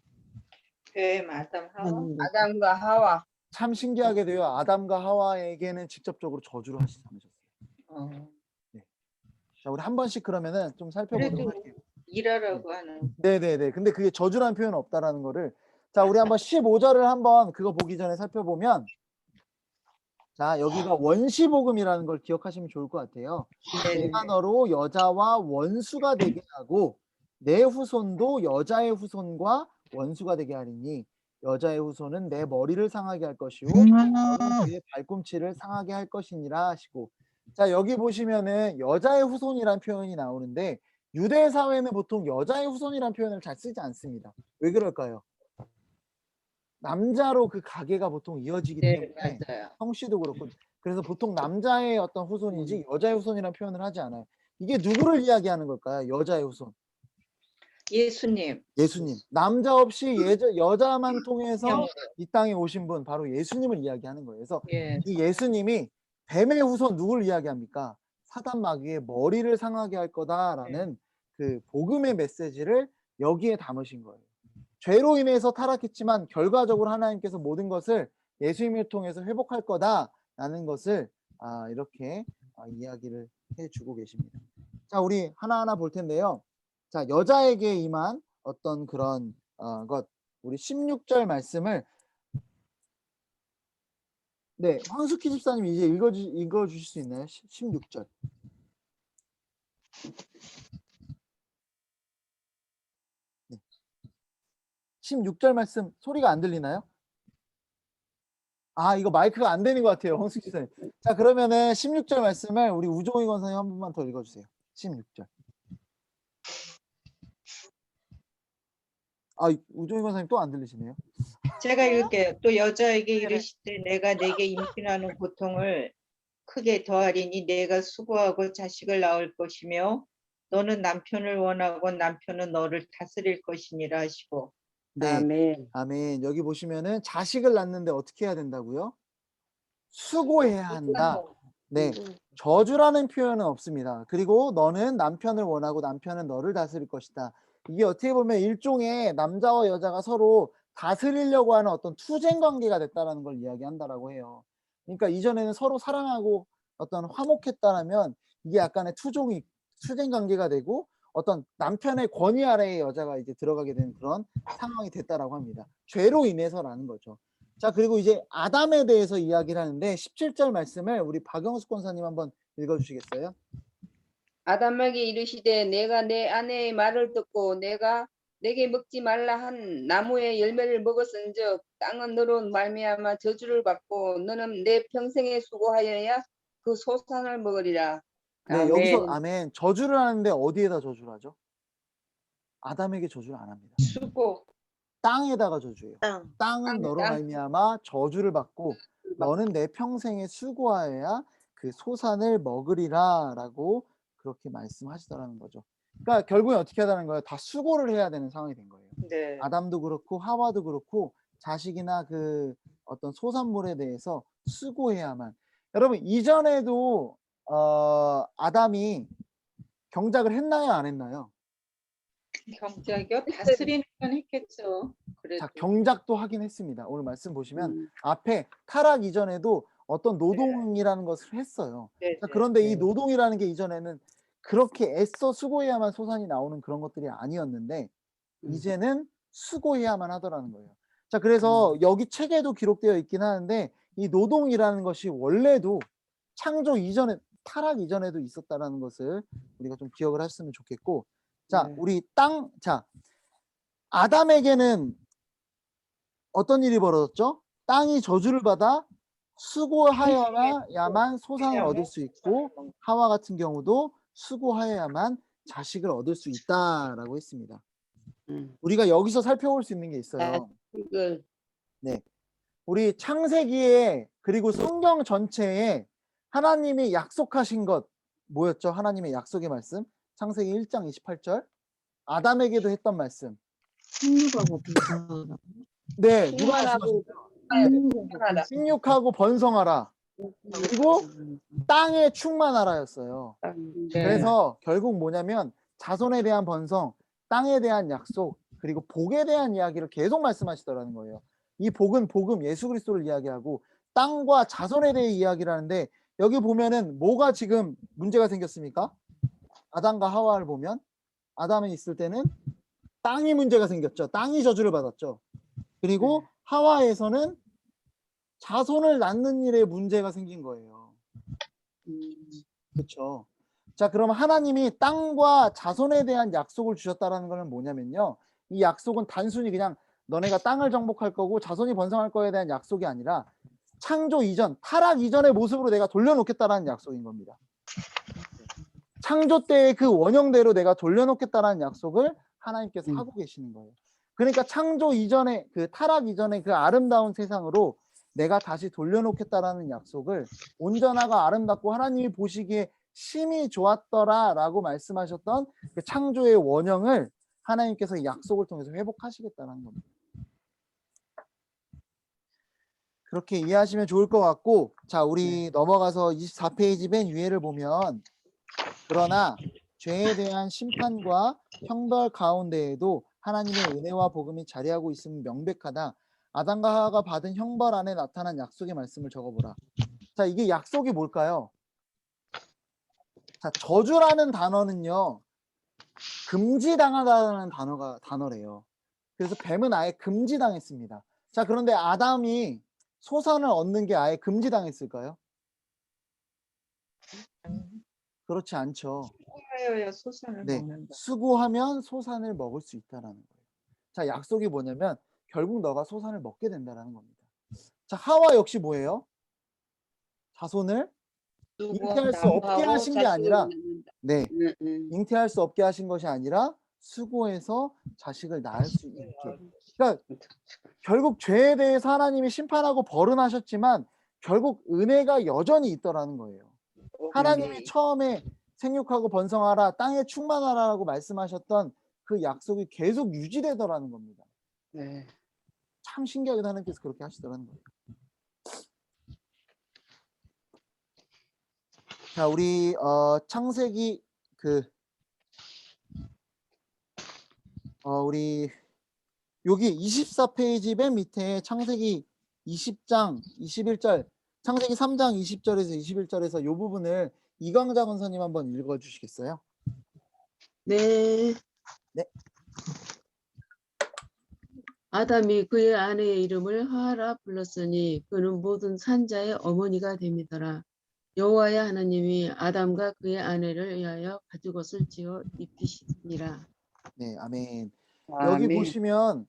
뱀, 아담, 하와. 아담과 하와. 참 신기하게 돼요. 아담과 하와에게는 직접적으로 저주를 하시지 않으셨어요. 네. 자, 우리 한 번씩 그러면은 좀 살펴보도록 그래도 할게요. 일하라고 하는. 네네네. 근데 그게 저주라는 표현은 없다라는 거를 자, 우리 한번 15절을 한번 그거 보기 전에 살펴보면 자, 여기가 원시복음이라는 걸 기억하시면 좋을 것 같아요. 내가 너로 여자와 원수가 되게 하고 내 후손도 여자의 후손과 원수가 되게 하리니 여자의 후손은 내 머리를 상하게 할 것이요 너는 그의 발꿈치를 상하게 할 것이니라 하시고 자, 여기 보시면은 여자의 후손이라는 표현이 나오는데 유대 사회는 보통 여자의 후손이라는 표현을 잘 쓰지 않습니다. 왜 그럴까요? 남자로 그 가계가 보통 이어지기 때문에 맞아요. 성씨도 그렇고 그래서 보통 남자의 어떤 후손이지 여자의 후손이라는 표현을 하지 않아요. 이게 누구를 이야기하는 걸까요? 여자의 후손. 예수님. 예수님. 남자 없이 여자만 통해서 이 땅에 오신 분 바로 예수님을 이야기하는 거예요. 그래서 예. 이 예수님이 뱀의 후손 누구를 이야기합니까? 사단 마귀의 머리를 상하게 할 거다라는 그 복음의 메시지를 여기에 담으신 거예요. 죄로 인해서 타락했지만 결과적으로 하나님께서 모든 것을 예수님을 통해서 회복할 거다라는 것을 이렇게 이야기를 해주고 계십니다. 자, 우리 하나하나 볼 텐데요. 자, 여자에게 임한 어떤 그런 것 우리 16절 말씀을 네, 황숙희 집사님 이제 읽어주실 수 있나요? 16절. 네. 16절 말씀 소리가 안 들리나요? 이거 마이크가 안 되는 것 같아요, 황숙희 집사님. 자, 그러면은 16절 말씀을 우리 우종희 권사님 한 번만 더 읽어주세요. 16절. 우종희 권사님 또 안 들리시네요. 제가 읽을게요. 또 여자에게 이르시되 내가 내게 임신하는 고통을 크게 더하리니 내가 수고하고 자식을 낳을 것이며 너는 남편을 원하고 남편은 너를 다스릴 것이니라 하시고. 네. 아멘. 아멘. 여기 보시면은 자식을 낳는데 어떻게 해야 된다고요? 수고해야 한다. 네. 저주라는 표현은 없습니다. 그리고 너는 남편을 원하고 남편은 너를 다스릴 것이다. 이게 어떻게 보면 일종의 남자와 여자가 서로 다스리려고 하는 어떤 투쟁 관계가 됐다라는 걸 이야기한다라고 해요. 그러니까 이전에는 서로 사랑하고 어떤 화목했다라면 이게 약간의 투쟁 관계가 되고 어떤 남편의 권위 아래에 여자가 이제 들어가게 되는 그런 상황이 됐다라고 합니다. 죄로 인해서라는 거죠. 자, 그리고 이제 아담에 대해서 이야기를 하는데 17절 말씀을 우리 박영숙 권사님 한번 읽어주시겠어요? 아담에게 이르시되 내가 내 아내의 말을 듣고 내가 내게 먹지 말라 한 나무의 열매를 먹었은즉 땅은 너로 말미암아 저주를 받고 너는 내 평생에 수고하여야 그 소산을 먹으리라. 네, 여기서 아멘. 아멘. 저주를 하는데 어디에다 저주를 하죠? 아담에게 저주를 안 합니다. 수고. 땅에다가 저주해요. 땅. 땅은 너로 땅. 말미암아 저주를 받고 너는 내 평생에 수고하여야 그 소산을 먹으리라라고 그렇게 말씀하시더라는 거죠. 그러니까 결국엔 어떻게 하다는 거예요? 다 수고를 해야 되는 상황이 된 거예요. 네. 아담도 그렇고 하와도 그렇고 자식이나 그 어떤 소산물에 대해서 수고해야만. 여러분 이전에도 아담이 경작을 했나요, 안 했나요? 경작이요? 다스리는 건 했겠죠. 그래도 자, 경작도 하긴 했습니다. 오늘 말씀 보시면 음. 앞에 타락 이전에도 어떤 노동이라는 것을 했어요. 네, 자, 네, 그런데 네. 이 노동이라는 게 이전에는 그렇게 애써 수고해야만 소산이 나오는 그런 것들이 아니었는데 이제는 수고해야만 하더라는 거예요. 자, 그래서 여기 책에도 기록되어 있긴 하는데 이 노동이라는 것이 원래도 창조 이전에 타락 이전에도 있었다라는 것을 우리가 좀 기억을 했으면 좋겠고, 자, 네. 우리 자, 아담에게는 어떤 일이 벌어졌죠? 땅이 저주를 받아 수고하여야만 소산을 얻을 수 있고 하와 같은 경우도 수고하여야만 자식을 얻을 수 있다라고 했습니다. 우리가 여기서 살펴볼 수 있는 게 있어요. 이걸 우리 창세기에 그리고 성경 전체에 하나님이 약속하신 것 뭐였죠? 하나님의 약속의 말씀. 창세기 1장 28절. 아담에게도 했던 말씀. 생육하고 번성하라. 네, 누가 충만하고 말씀하셨죠? 생육하고 번성하라. 그리고 땅에 충만하라였어요. 네. 그래서 결국 뭐냐면 자손에 대한 번성, 땅에 대한 약속, 그리고 복에 대한 이야기를 계속 말씀하시더라는 거예요. 이 복은 복음 예수 그리스도를 이야기하고 땅과 자손에 대해 이야기를 하는데 여기 보면은 뭐가 지금 문제가 생겼습니까? 아담과 하와를 보면 아담에 있을 때는 땅이 문제가 생겼죠. 땅이 저주를 받았죠. 그리고 하와에서는 자손을 낳는 일에 문제가 생긴 거예요. 그렇죠. 자, 그럼 하나님이 땅과 자손에 대한 약속을 주셨다라는 것은 뭐냐면요. 이 약속은 단순히 그냥 너네가 땅을 정복할 거고 자손이 번성할 거에 대한 약속이 아니라 창조 이전, 타락 이전의 모습으로 내가 돌려놓겠다라는 약속인 겁니다. 창조 때의 그 원형대로 내가 돌려놓겠다라는 약속을 하나님께서 하고 계시는 거예요. 그러니까 창조 이전에 그 타락 이전에 그 아름다운 세상으로 내가 다시 돌려놓겠다라는 약속을 온전하고 아름답고 하나님이 보시기에 심히 좋았더라라고 말씀하셨던 그 창조의 원형을 하나님께서 약속을 통해서 회복하시겠다는 겁니다. 그렇게 이해하시면 좋을 것 같고, 자, 우리 넘어가서 24페이지 맨 위에를 보면 그러나 죄에 대한 심판과 형벌 가운데에도 하나님의 은혜와 복음이 자리하고 있음은 명백하다. 아담과 하와가 받은 형벌 안에 나타난 약속의 말씀을 적어보라. 자, 이게 약속이 뭘까요? 자, 저주라는 단어는요, 금지당하다는 단어래요. 그래서 뱀은 아예 금지당했습니다. 자, 그런데 아담이 소산을 얻는 게 아예 금지당했을까요? 그렇지 않죠. 수고하여야 소산을 네, 먹는다. 수고하면 소산을 먹을 수 있다라는 거예요. 자, 약속이 뭐냐면 결국 너가 소산을 먹게 된다라는 겁니다. 자, 하와 역시 뭐예요? 자손을 잉태할 수 없게 하신 게 아니라, 네, 잉태할 수 없게 하신 것이 아니라 수고해서 자식을 낳을 수 있게. 그러니까 결국 죄에 대해서 하나님이 심판하고 벌은 하셨지만 결국 은혜가 여전히 있더라는 거예요. 하나님이 처음에 생육하고 번성하라, 땅에 충만하라라고 말씀하셨던 그 약속이 계속 유지되더라는 겁니다. 네. 참 신기하게도 하나님께서 그렇게 하시더라는 거예요. 자, 우리 창세기 우리 여기 24페이지 맨 밑에 창세기 20장 21절, 창세기 3장 20절에서 21절에서 이 부분을 이광자 권사님 한번 읽어주시겠어요? 네. 네. 아담이 그의 아내의 이름을 하라 불렀으니 그는 모든 산자의 어머니가 됨이더라. 여호와의 하나님이 아담과 그의 아내를 위하여 가죽옷을 지어 입히시니라. 네, 아멘. 여기 아멘. 보시면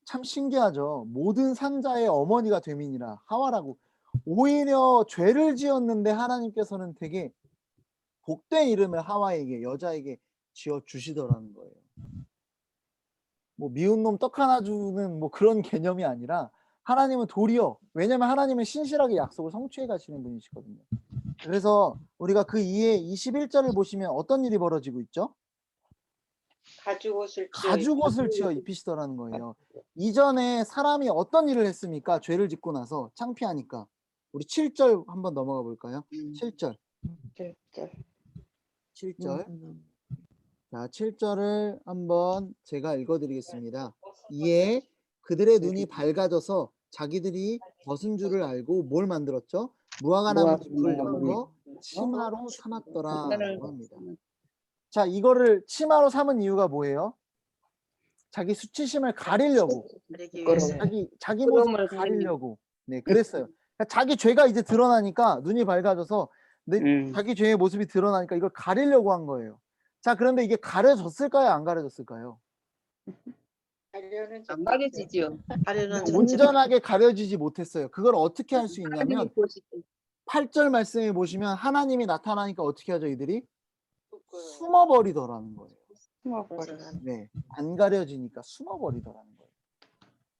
참 신기하죠. 모든 산자의 어머니가 됨이니라 하와라고. 오히려 죄를 지었는데 하나님께서는 되게 복된 이름을 하와에게, 여자에게 지어 주시더라는 거예요. 뭐 미운 놈 떡 하나 주는 뭐 그런 개념이 아니라 하나님은 도리어, 왜냐면 하나님은 신실하게 약속을 성취해 가시는 분이시거든요. 그래서 우리가 그 이에 21절을 보시면 어떤 일이 벌어지고 있죠? 가죽옷을 지어 입히시더라는 거예요. 이전에 사람이 어떤 일을 했습니까? 죄를 짓고 나서 창피하니까. 우리 7절 한번 넘어가 볼까요? 7절. 7절. 자, 7절을 한번 제가 읽어드리겠습니다. 이에 그들의 눈이 밝아져서 자기들이 벗은 줄을 알고 뭘 만들었죠? 무화과 나무 잎을 엮어 치마로 삼았더라라고 합니다. 자, 이거를 치마로 삼은 이유가 뭐예요? 자기 수치심을 가리려고, 가리기 위해서. 자기 모습을 부끄러움을 가리려고. 네, 그랬어요. 그러니까 자기 죄가 이제 드러나니까 눈이 밝아져서 자기 죄의 모습이 드러나니까 이걸 가리려고 한 거예요. 자, 그런데 이게 가려졌을까요? 안 가려졌을까요? 안 가려지죠. 가려는 전체 온전하게 가려지지 못했어요. 그걸 어떻게 할 수 있냐면 하나님이 보실 때 8절 말씀에 보시면 하나님이 나타나니까 어떻게 하죠? 이들이 숨어버리더라는 거예요. 네, 안 가려지니까 숨어버리더라는 거예요.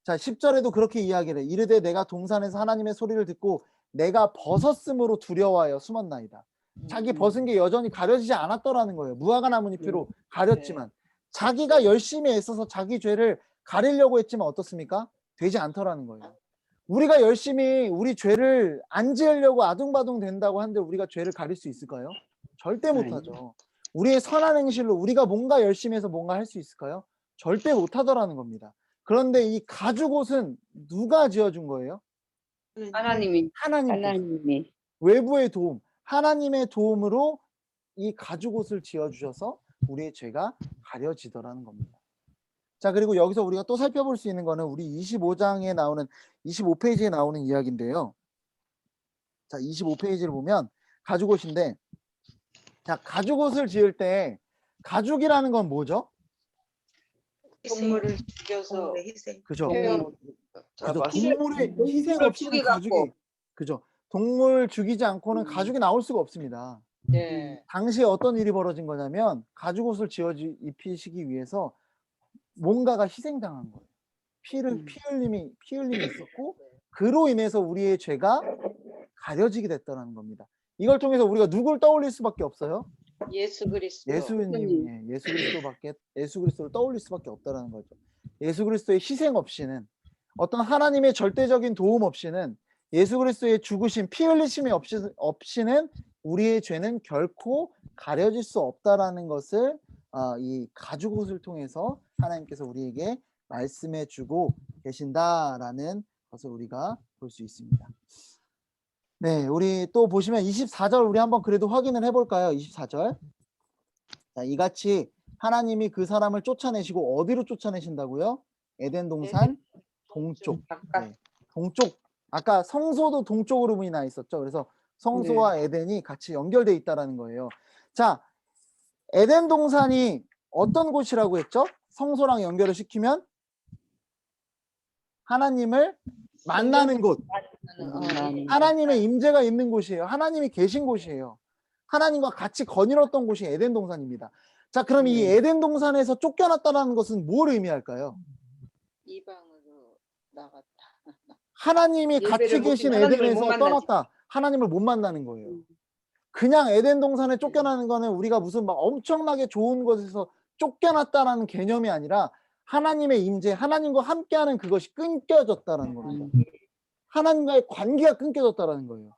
자, 10절에도 그렇게 이야기를 해. 이르되 내가 동산에서 하나님의 소리를 듣고 내가 벗었으므로 두려워하여 숨었나이다. 자기 벗은 게 여전히 가려지지 않았더라는 거예요. 무화과 나뭇잎으로 가렸지만 자기가 열심히 애써서 자기 죄를 가리려고 했지만 어떻습니까? 되지 않더라는 거예요. 우리가 열심히 우리 죄를 안 지으려고 아둥바둥 된다고 하는데 우리가 죄를 가릴 수 있을까요? 절대 못하죠. 우리의 선한 행실로 우리가 뭔가 열심히 해서 뭔가 할 수 있을까요? 절대 못하더라는 겁니다. 그런데 이 가죽옷은 누가 지어준 거예요? 하나님이 하나님이. 외부의 도움, 하나님의 도움으로 이 가죽옷을 지어주셔서 우리의 죄가 가려지더라는 겁니다. 자, 그리고 여기서 우리가 또 살펴볼 수 있는 거는 우리 25장에 나오는 25페이지에 나오는 이야기인데요. 자, 25페이지를 보면 가죽옷인데, 자, 가죽옷을 지을 때 가죽이라는 건 뭐죠? 동물을 죽여서 동물의 희생. 그죠? 헤어 그죠. 동물의 희생 없이는 가죽이, 그죠. 동물 죽이지 않고는 가죽이 나올 수가 없습니다. 네. 당시에 어떤 일이 벌어진 거냐면 가죽옷을 지어 입히시기 위해서 뭔가가 희생당한 거예요. 피 흘림이 있었고 그로 인해서 우리의 죄가 가려지게 됐다는 겁니다. 이걸 통해서 우리가 누굴 떠올릴 수밖에 없어요? 예수 그리스도. 예수 그리스도를 떠올릴 수밖에 없다는 거죠. 예수 그리스도의 희생 없이는, 어떤 하나님의 절대적인 도움 없이는, 예수 그리스도의 죽으심, 피 흘리심이 없이는 우리의 죄는 결코 가려질 수 없다라는 것을 이 가죽옷을 통해서 하나님께서 우리에게 말씀해 주고 계신다라는 것을 우리가 볼 수 있습니다. 네, 우리 또 보시면 24절 우리 한번 그래도 확인을 해볼까요? 24절. 자, 이같이 하나님이 그 사람을 쫓아내시고 어디로 쫓아내신다고요? 에덴 동산 동쪽. 네, 동쪽. 아까 성소도 동쪽으로 문이 나 있었죠. 그래서 성소와 에덴이 같이 연결돼 있다라는 거예요. 자, 에덴 동산이 어떤 곳이라고 했죠? 성소랑 연결을 시키면 하나님을 만나는 곳, 하나님의 임재가 있는 곳이에요. 하나님이 계신 곳이에요. 하나님과 같이 거닐었던 곳이 에덴 동산입니다. 자, 그럼 이 에덴 동산에서 쫓겨났다는 것은 뭘 의미할까요? 이방으로 나갔다. 하나님이 같이 계신 에덴에서 떠났다. 하나님을 못 만나는 거예요. 그냥 에덴 동산에 쫓겨나는 거는 우리가 무슨 막 엄청나게 좋은 곳에서 쫓겨났다라는 개념이 아니라 하나님의 임재, 하나님과 함께하는 그것이 끊겨졌다라는 겁니다. 하나님과의 관계가 끊겨졌다라는 거예요.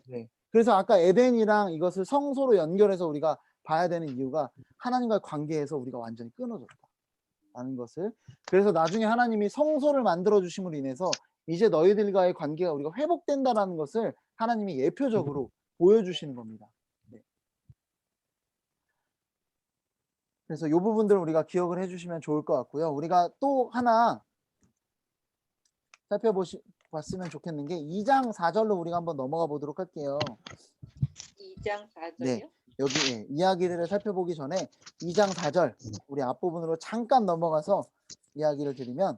네. 그래서 아까 에덴이랑 이것을 성소로 연결해서 우리가 봐야 되는 이유가 하나님과의 관계에서 우리가 완전히 끊어졌다라는 것을, 그래서 나중에 하나님이 성소를 만들어 주심으로 인해서 이제 너희들과의 관계가 우리가 회복된다라는 것을 하나님이 예표적으로 보여주시는 겁니다. 네. 그래서 이 부분들을 우리가 기억을 해주시면 좋을 것 같고요. 우리가 또 하나 살펴봤으면 좋겠는 게 2장 4절로 우리가 한번 넘어가 보도록 할게요. 2장 4절이요? 네. 여기 이야기들을 살펴보기 전에 2장 4절 우리 앞부분으로 잠깐 넘어가서 이야기를 드리면,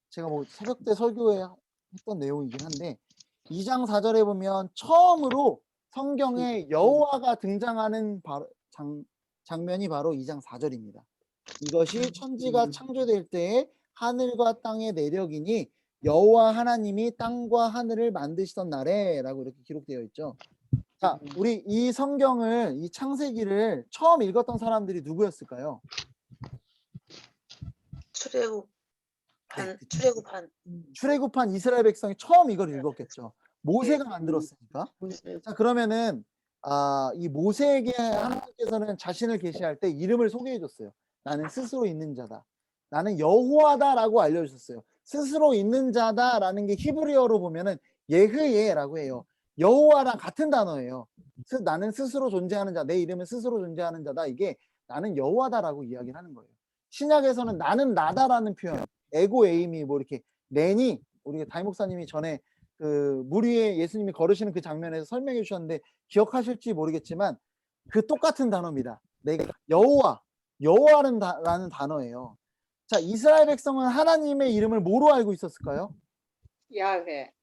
제가 뭐 새벽 때 설교에 했던 내용이긴 한데 2장 4절에 보면 처음으로 성경에 여호와가 등장하는 장면이 바로 2장 4절입니다. 이것이 천지가 창조될 때에 하늘과 땅의 내력이니 여호와 하나님이 땅과 하늘을 만드시던 날에 라고 이렇게 기록되어 있죠. 자, 우리 이 성경을, 이 창세기를 처음 읽었던 사람들이 누구였을까요? 출애굽한 이스라엘 백성이 처음 이걸 읽었겠죠. 모세가 만들었으니까. 자, 그러면은 이 모세에게 하나님께서는 자신을 계시할 때 이름을 소개해 줬어요. 나는 스스로 있는 자다. 나는 여호와다라고 알려주셨어요. 스스로 있는 자다라는 게 히브리어로 보면은 예흐예라고 해요. 여호와랑 같은 단어예요. 나는 스스로 존재하는 자, 내 이름은 스스로 존재하는 자다. 이게 나는 여호와다라고 이야기를 하는 거예요. 신약에서는 나는 나다라는 표현, 에고 에이미 뭐 이렇게 내니, 우리 다임 목사님이 전에 그 물 위에 예수님이 걸으시는 그 장면에서 설명해 주셨는데 기억하실지 모르겠지만 그 똑같은 단어입니다. 내가 여호와라는 단어예요. 자, 이스라엘 백성은 하나님의 이름을 뭐로 알고 있었을까요? 야훼.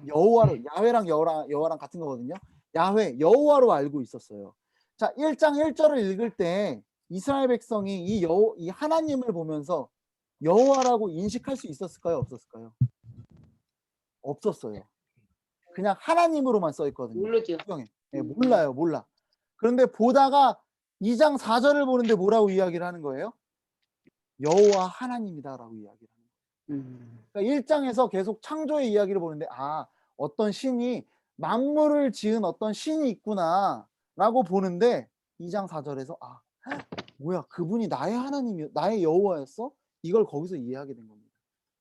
여호와로, 야훼랑 여호와랑 같은 거거든요. 야훼, 여호와로 알고 있었어요. 자, 1장 1절을 읽을 때 이스라엘 백성이 이 하나님을 보면서 여호와라고 인식할 수 있었을까요? 없었을까요? 없었어요. 그냥 하나님으로만 써 있거든요. 모르죠. 몰라. 그런데 보다가 2장 4절을 보는데 뭐라고 이야기를 하는 거예요? 여호와 하나님이다라고 이야기를 하는 거예요. 그러니까 1장에서 계속 창조의 이야기를 보는데 어떤 신이, 만물을 지은 어떤 신이 있구나 라고 보는데 2장 4절에서 뭐야, 그분이 나의 하나님이요, 나의 여호와였어? 이걸 거기서 이해하게 된 겁니다.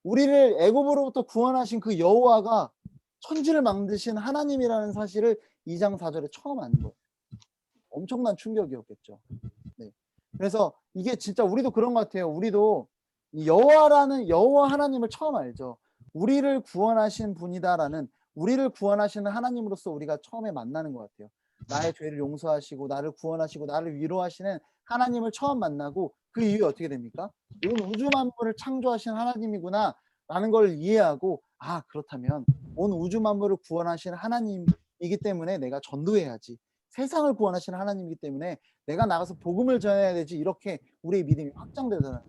우리를 애굽으로부터 구원하신 그 여호와가 천지를 만드신 하나님이라는 사실을 2장 4절에 처음 아는 거예요. 엄청난 충격이었겠죠. 네. 그래서 이게 진짜 우리도 그런 것 같아요. 우리도 여호와 하나님을 처음 알죠. 우리를 구원하신 분이다라는, 우리를 구원하시는 하나님으로서 우리가 처음에 만나는 것 같아요. 나의 죄를 용서하시고 나를 구원하시고 나를 위로하시는 하나님을 처음 만나고 그 이후에 어떻게 됩니까? 온 우주 만물을 창조하신 하나님이구나 라는 걸 이해하고, 그렇다면 온 우주 만물을 구원하신 하나님이기 때문에 내가 전도해야지, 세상을 구원하시는 하나님이기 때문에 내가 나가서 복음을 전해야 되지, 이렇게 우리의 믿음이 확장되잖아요.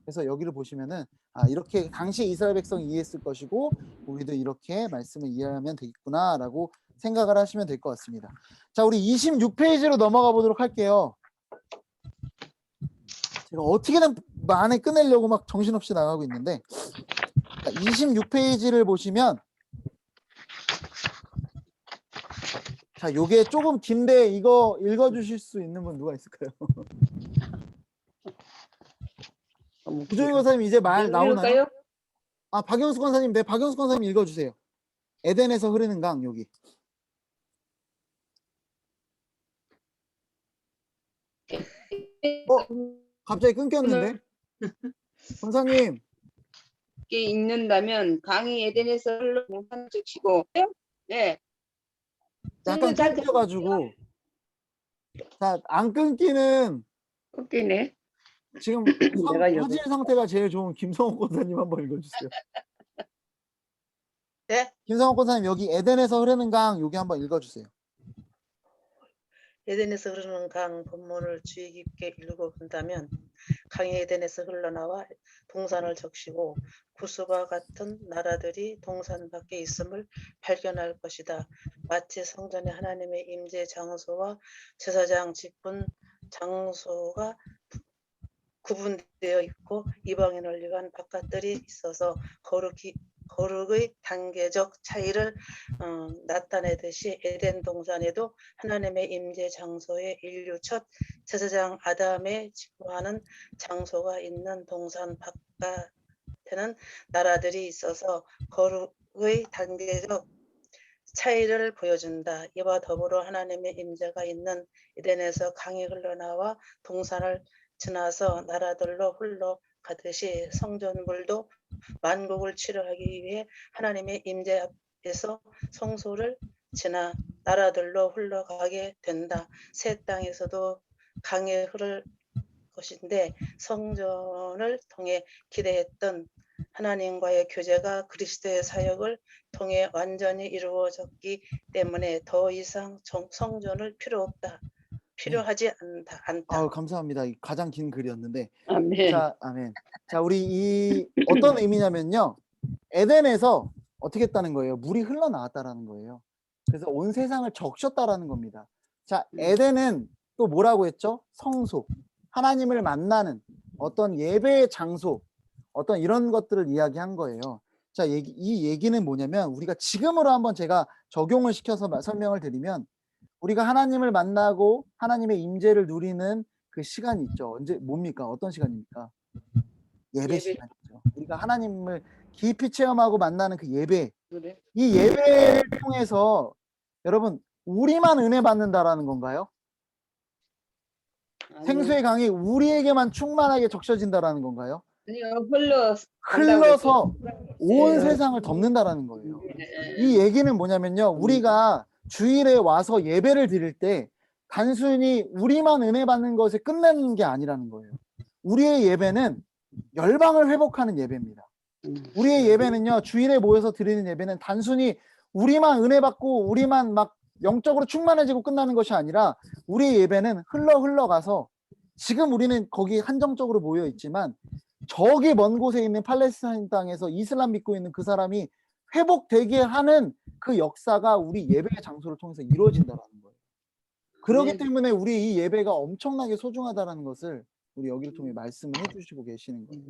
그래서 여기를 보시면은 이렇게 당시 이스라엘 백성이 이해했을 것이고 우리도 이렇게 말씀을 이해하면 되겠구나라고 생각을 하시면 될 것 같습니다. 자, 우리 26페이지로 넘어가 보도록 할게요. 제가 어떻게든 안에 끝내려고 막 정신없이 나가고 있는데, 26페이지를 보시면, 자, 요게 조금 긴데 이거 읽어주실 수 있는 분 누가 있을까요? 구조희 권사님 이제 말 나오나요? 박영수 권사님, 네, 박영수 권사님 읽어주세요. 에덴에서 흐르는 강, 여기. 갑자기 끊겼는데? 권사님. 읽는다면 강이 에덴에서 흘러 동산 즉시고, 네. 약간 끊겨가지고. 자, 안 끊기는. 끊기네. 지금 화질 상태가 제일 좋은 김성호 권사님 한번 읽어주세요. 네. 김성호 권사님, 여기 에덴에서 흐르는 강 여기 한번 읽어주세요. 에덴에서 흐르는 강 본문을 주의 깊게 읽어본다면 강이 에덴에서 흘러나와 동산을 적시고 구스와 같은 나라들이 동산 밖에 있음을 발견할 것이다. 마치 성전에 하나님의 임재 장소와 제사장 직분 장소가 구분되어 있고 이방인을 위한 바깥들이 있어서 거룩의 단계적 차이를 나타내듯이 에덴 동산에도 하나님의 임재 장소에 인류 첫 제사장 아담의 직무하는 장소가 있는 동산 바깥에는 나라들이 있어서 거룩의 단계적 차이를 보여준다. 이와 더불어 하나님의 임재가 있는 에덴에서 강이 흘러나와 동산을 지나서 나라들로 흘러가듯이 성전물도 만국을 치료하기 위해 하나님의 임재 앞에서 성소를 지나 나라들로 흘러가게 된다. 새 땅에서도 강에 흐를 것인데 성전을 통해 기대했던 하나님과의 교제가 그리스도의 사역을 통해 완전히 이루어졌기 때문에 더 이상 성전을 필요하지 않다. 감사합니다. 이 가장 긴 글이었는데. 아멘. 자, 아멘. 자, 우리 이 어떤 의미냐면요. 에덴에서 어떻게 했다는 거예요? 물이 흘러나왔다라는 거예요. 그래서 온 세상을 적셨다라는 겁니다. 자, 에덴은 또 뭐라고 했죠? 성소. 하나님을 만나는 어떤 예배의 장소, 어떤 이런 것들을 이야기한 거예요. 자, 이 얘기는 뭐냐면 우리가 지금으로 한번 제가 적용을 시켜서 설명을 드리면 우리가 하나님을 만나고 하나님의 임재를 누리는 그 시간이 있죠. 언제 뭡니까? 어떤 시간입니까? 예배 시간이죠. 우리가 하나님을 깊이 체험하고 만나는 그 예배. 그래. 이 예배를 통해서 여러분 우리만 은혜 받는다라는 건가요? 생수의 강이 우리에게만 충만하게 적셔진다라는 건가요? 아니요, 흘러서 온 네. 세상을 덮는다라는 거예요. 이 얘기는 뭐냐면요. 우리가 주일에 와서 예배를 드릴 때 단순히 우리만 은혜 받는 것에 끝내는 게 아니라는 거예요. 우리의 예배는 열방을 회복하는 예배입니다. 우리의 예배는요. 주일에 모여서 드리는 예배는 단순히 우리만 은혜 받고 우리만 막 영적으로 충만해지고 끝나는 것이 아니라 우리의 예배는 흘러가서 지금 우리는 거기 한정적으로 모여 있지만 저기 먼 곳에 있는 팔레스타인 땅에서 이슬람 믿고 있는 그 사람이 회복되게 하는 그 역사가 우리 예배의 장소를 통해서 이루어진다는 거예요. 그렇기 때문에 우리 이 예배가 엄청나게 소중하다는 것을 우리 여기를 통해 말씀을 해주시고 계시는 거예요.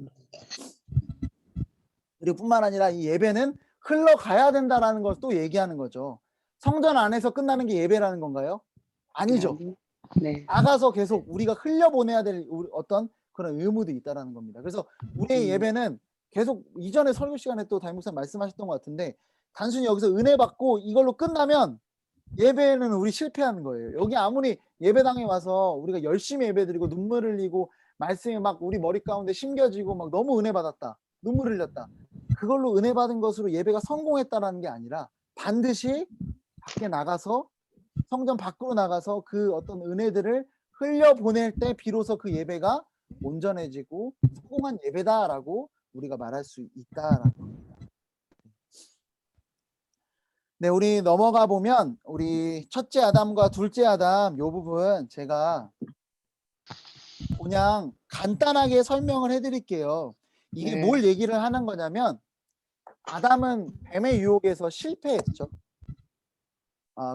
그리고 뿐만 아니라 이 예배는 흘러가야 된다는 걸 또 얘기하는 거죠. 성전 안에서 끝나는 게 예배라는 건가요? 아니죠. 네. 나가서 계속 우리가 흘려보내야 될 어떤 그런 의무도 있다라는 겁니다. 그래서 우리의 예배는 계속 이전에 설교 시간에 또 담임 목사님 말씀하셨던 것 같은데 단순히 여기서 은혜 받고 이걸로 끝나면 예배는 우리 실패하는 거예요. 여기 아무리 예배당에 와서 우리가 열심히 예배드리고 눈물 흘리고 말씀이 막 우리 머리 가운데 심겨지고 막 너무 은혜 받았다. 눈물 흘렸다. 그걸로 은혜 받은 것으로 예배가 성공했다라는 게 아니라 반드시 밖에 나가서 성전 밖으로 나가서 그 어떤 은혜들을 흘려보낼 때 비로소 그 예배가 온전해지고 성공한 예배다라고 우리가 말할 수 있다라는 겁니다. 네, 우리 넘어가 보면 우리 첫째 아담과 둘째 아담 요 부분 제가 그냥 간단하게 설명을 해드릴게요. 이게 네. 뭘 얘기를 하는 거냐면 아담은 뱀의 유혹에서 실패했죠.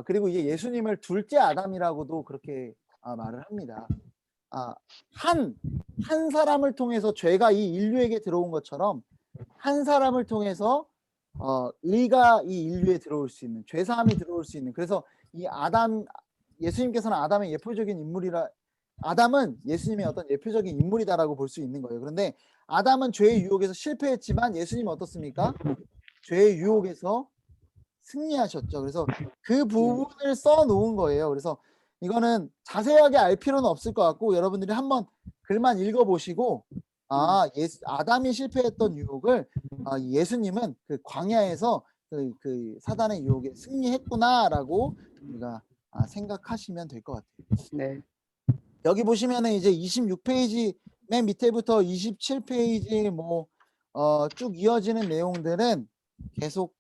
그리고 이제 예수님을 둘째 아담이라고도 그렇게 말을 합니다. 한 사람을 통해서 죄가 이 인류에게 들어온 것처럼 한 사람을 통해서 의가 이 인류에 들어올 수 있는, 죄사함이 들어올 수 있는. 그래서 이 예수님께서는 아담의 예표적인 인물이라, 아담은 예수님의 어떤 예표적인 인물이다라고 볼 수 있는 거예요. 그런데 아담은 죄의 유혹에서 실패했지만 예수님은 어떻습니까? 죄의 유혹에서 승리하셨죠. 그래서 그 부분을 써놓은 거예요. 그래서 이거는 자세하게 알 필요는 없을 것 같고 여러분들이 한번 글만 읽어보시고 아담이 실패했던 유혹을 예수님은 그 광야에서 그 사단의 유혹에 승리했구나라고 우리가 생각하시면 될 것 같아요. 네. 여기 보시면은 이제 26페이지 맨 밑에부터 27페이지 쭉 이어지는 내용들은 계속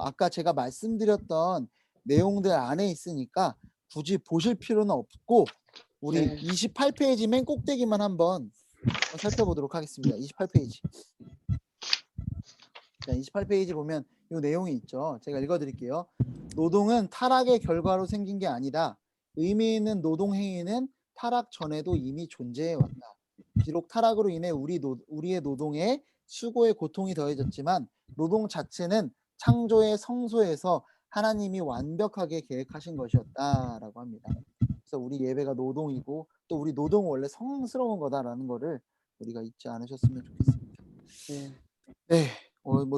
아까 제가 말씀드렸던 내용들 안에 있으니까 굳이 보실 필요는 없고 우리 28페이지 맨 꼭대기만 한번 살펴보도록 하겠습니다. 28페이지. 자, 28페이지 보면 이 내용이 있죠. 제가 읽어드릴게요. 노동은 타락의 결과로 생긴 게 아니다. 의미 있는 노동 행위는 타락 전에도 이미 존재해 왔다. 비록 타락으로 인해 우리의 노동에 수고의 고통이 더해졌지만 노동 자체는 창조의 성소에서 하나님이 완벽하게 계획하신 것이었다라고 합니다. 그래서 우리 예배가 노동이고 또 우리 노동은 원래 성스러운 거다라는 거를 우리가 잊지 않으셨으면 좋겠습니다. 네,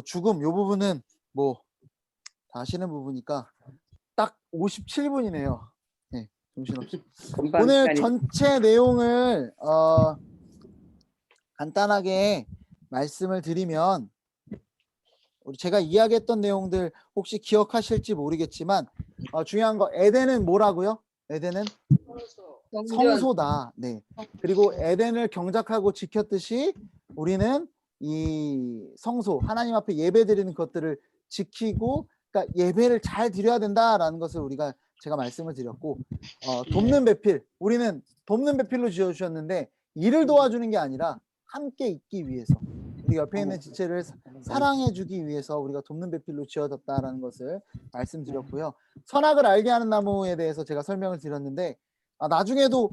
죽음 요 부분은 다 아시는 부분이니까 딱 57분이네요. 네, 정신없이. 오늘 전체 내용을 간단하게 말씀을 드리면 제가 이야기했던 내용들 혹시 기억하실지 모르겠지만 중요한 거 에덴은 뭐라고요? 에덴은 성전. 성소다. 네. 그리고 에덴을 경작하고 지켰듯이 우리는 이 성소, 하나님 앞에 예배 드리는 것들을 지키고, 그러니까 예배를 잘 드려야 된다라는 것을 제가 말씀을 드렸고, 돕는 배필, 우리는 돕는 배필로 지어주셨는데 일을 도와주는 게 아니라 함께 있기 위해서, 우리 옆에 있는 지체를 사랑해주기 위해서 우리가 돕는 배필로 지어졌다라는 것을 말씀드렸고요. 선악을 알게 하는 나무에 대해서 제가 설명을 드렸는데, 나중에도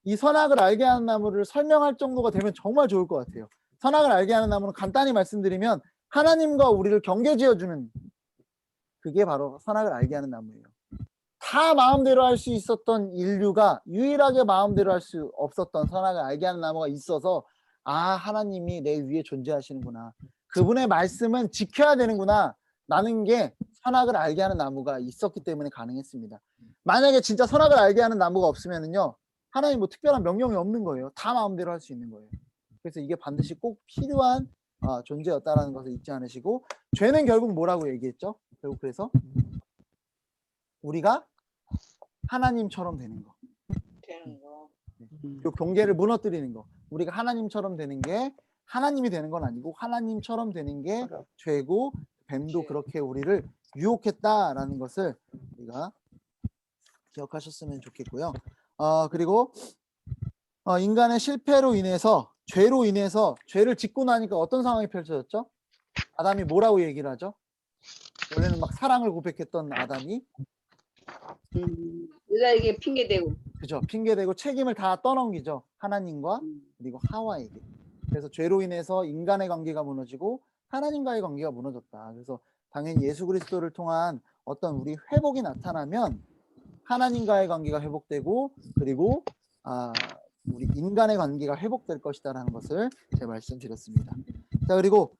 이 선악을 알게 하는 나무를 설명할 정도가 되면 정말 좋을 것 같아요. 선악을 알게 하는 나무는 간단히 말씀드리면 하나님과 우리를 경계지어주는, 그게 바로 선악을 알게 하는 나무예요. 다 마음대로 할 수 있었던 인류가 유일하게 마음대로 할 수 없었던 선악을 알게 하는 나무가 있어서, 하나님이 내 위에 존재하시는구나, 그분의 말씀은 지켜야 되는구나 라는 게 선악을 알게 하는 나무가 있었기 때문에 가능했습니다. 만약에 진짜 선악을 알게 하는 나무가 없으면은요, 하나님 뭐 특별한 명령이 없는 거예요. 다 마음대로 할 수 있는 거예요. 그래서 이게 반드시 꼭 필요한 존재였다라는 것을 잊지 않으시고, 죄는 결국 뭐라고 얘기했죠? 결국 그래서 우리가 하나님처럼 되는 거, 그 경계를 무너뜨리는 거, 우리가 하나님처럼 되는 게, 하나님이 되는 건 아니고 하나님처럼 되는 게 죄고, 뱀도 그렇게 우리를 유혹했다라는 것을 우리가 기억하셨으면 좋겠고요. 그리고 인간의 실패로 인해서, 죄로 인해서, 죄를 짓고 나니까 어떤 상황이 펼쳐졌죠? 아담이 뭐라고 얘기를 하죠? 원래는 막 사랑을 고백했던 아담이 여자에게 핑계대고. 그죠, 핑계대고 책임을 다 떠넘기죠. 하나님과 그리고 하와에게. 그래서 죄로 인해서 인간의 관계가 무너지고 하나님과의 관계가 무너졌다. 그래서 당연히 예수 그리스도를 통한 어떤 우리 회복이 나타나면 하나님과의 관계가 회복되고, 그리고 우리 인간의 관계가 회복될 것이다라는 것을 제가 말씀드렸습니다. 자, 그리고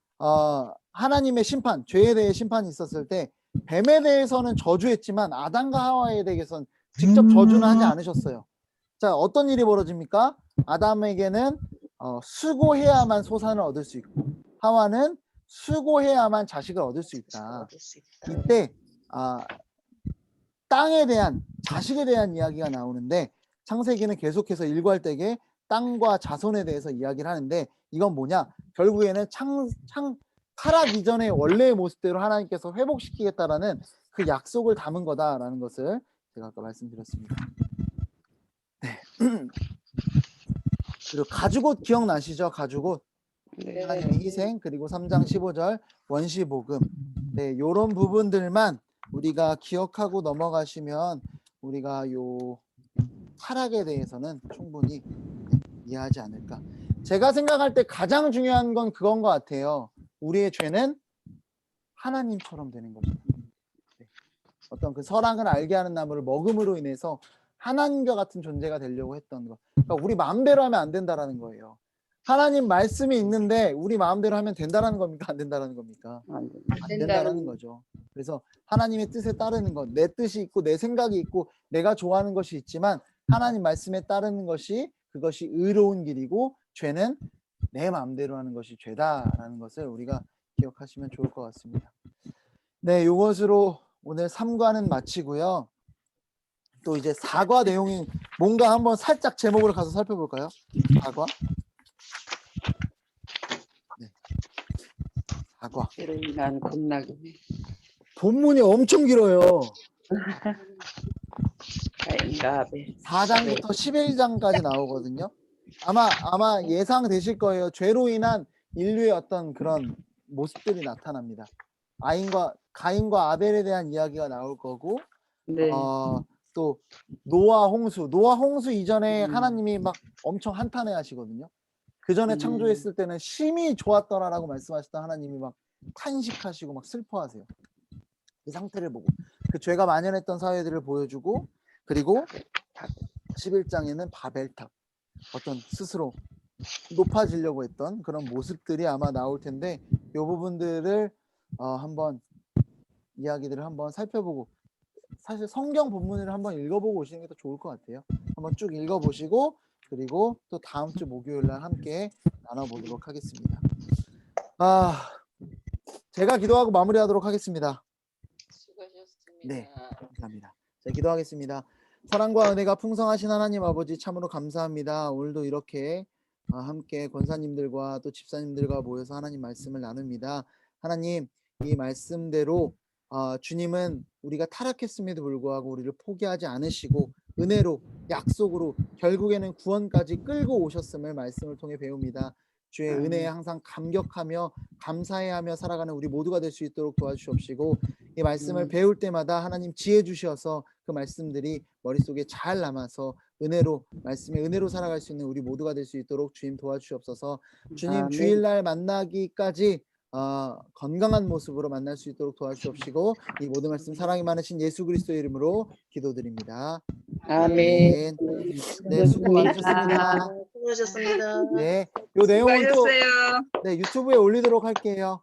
하나님의 심판, 죄에 대해 심판이 있었을 때 뱀에 대해서는 저주했지만 아담과 하와에 대해서는 직접 저주는 하지 않으셨어요. 자, 어떤 일이 벌어집니까? 아담에게는 수고해야만 소산을 얻을 수 있고, 하와는 수고해야만 자식을 얻을 수 있다. 이때 땅에 대한, 자식에 대한 이야기가 나오는데, 창세기는 계속해서 일구할 때에 땅과 자손에 대해서 이야기를 하는데, 이건 뭐냐? 결국에는 타락 이전의 원래의 모습대로 하나님께서 회복시키겠다라는 그 약속을 담은 거다라는 것을 제가 아까 말씀드렸습니다. 네. 그리고 가죽옷 기억나시죠? 가죽옷. 하나님의 희생, 그리고 3장 15절 원시복음. 네, 요런 부분들만 우리가 기억하고 넘어가시면 우리가 요 타락에 대해서는 충분히 이해하지 않을까. 제가 생각할 때 가장 중요한 건 그건 것 같아요. 우리의 죄는 하나님처럼 되는 거죠. 어떤 그 선악을 알게 하는 나무를 먹음으로 인해서 하나님과 같은 존재가 되려고 했던 거. 그러니까 우리 마음대로 하면 안 된다라는 거예요. 하나님 말씀이 있는데 우리 마음대로 하면 된다라는 겁니까? 안 된다라는 겁니까? 안 된다라는 거죠. 그래서 하나님의 뜻에 따르는 것, 내 뜻이 있고 내 생각이 있고 내가 좋아하는 것이 있지만 하나님 말씀에 따르는 것이, 그것이 의로운 길이고, 죄는 내 마음대로 하는 것이 죄다라는 것을 우리가 기억하시면 좋을 것 같습니다. 네, 이것으로 오늘 3과는 마치고요. 또 이제 4과 내용이 뭔가 한번 살짝 제목으로 가서 살펴볼까요? 4과. 네. 4과. 죄로 인한 겁나게. 본문이 엄청 길어요. 가인과 아벨. 4장부터 11장까지 나오거든요. 아마 예상되실 거예요. 죄로 인한 인류의 어떤 그런 모습들이 나타납니다. 가인과 아벨에 대한 이야기가 나올 거고, 네. 또 노아 홍수 이전에 하나님이 막 엄청 한탄해 하시거든요. 그 전에 창조했을 때는 심히 좋았더라라고 말씀하셨던 하나님이 막 탄식하시고 막 슬퍼하세요. 그 상태를 보고 그 죄가 만연했던 사회들을 보여주고, 그리고 11장에는 바벨탑, 어떤 스스로 높아지려고 했던 그런 모습들이 아마 나올 텐데, 이 부분들을 한번 이야기들을 한번 살펴보고, 사실 성경 본문을 한번 읽어보고 오시는 게 더 좋을 것 같아요. 한번 쭉 읽어보시고, 그리고 또 다음 주 목요일 날 함께 나눠보도록 하겠습니다. 제가 기도하고 마무리하도록 하겠습니다. 수고하셨습니다. 네, 감사합니다. 자, 기도하겠습니다. 사랑과 은혜가 풍성하신 하나님 아버지 참으로 감사합니다. 오늘도 이렇게 함께 권사님들과 또 집사님들과 모여서 하나님 말씀을 나눕니다. 하나님, 이 말씀대로 주님은 우리가 타락했음에도 불구하고 우리를 포기하지 않으시고 은혜로 약속으로 결국에는 구원까지 끌고 오셨음을 말씀을 통해 배웁니다. 주의 은혜에 항상 감격하며 감사해하며 살아가는 우리 모두가 될 수 있도록 도와주시옵시고 이 말씀을 배울 때마다 하나님 지혜 주셔서 그 말씀들이 머릿속에 잘 남아서 은혜로 말씀의 은혜로 살아갈 수 있는 우리 모두가 될 수 있도록 주님 도와주시옵소서. 주님 주일날 만나기까지 건강한 모습으로 만날 수 있도록 도와주옵시고 이 모든 말씀 사랑이 많으신 예수 그리스도의 이름으로 기도드립니다. 아멘. 네, 수고 많으셨습니다. 수고하셨습니다. 네, 요 내용은 또 수고하셨어요. 네, 유튜브에 올리도록 할게요.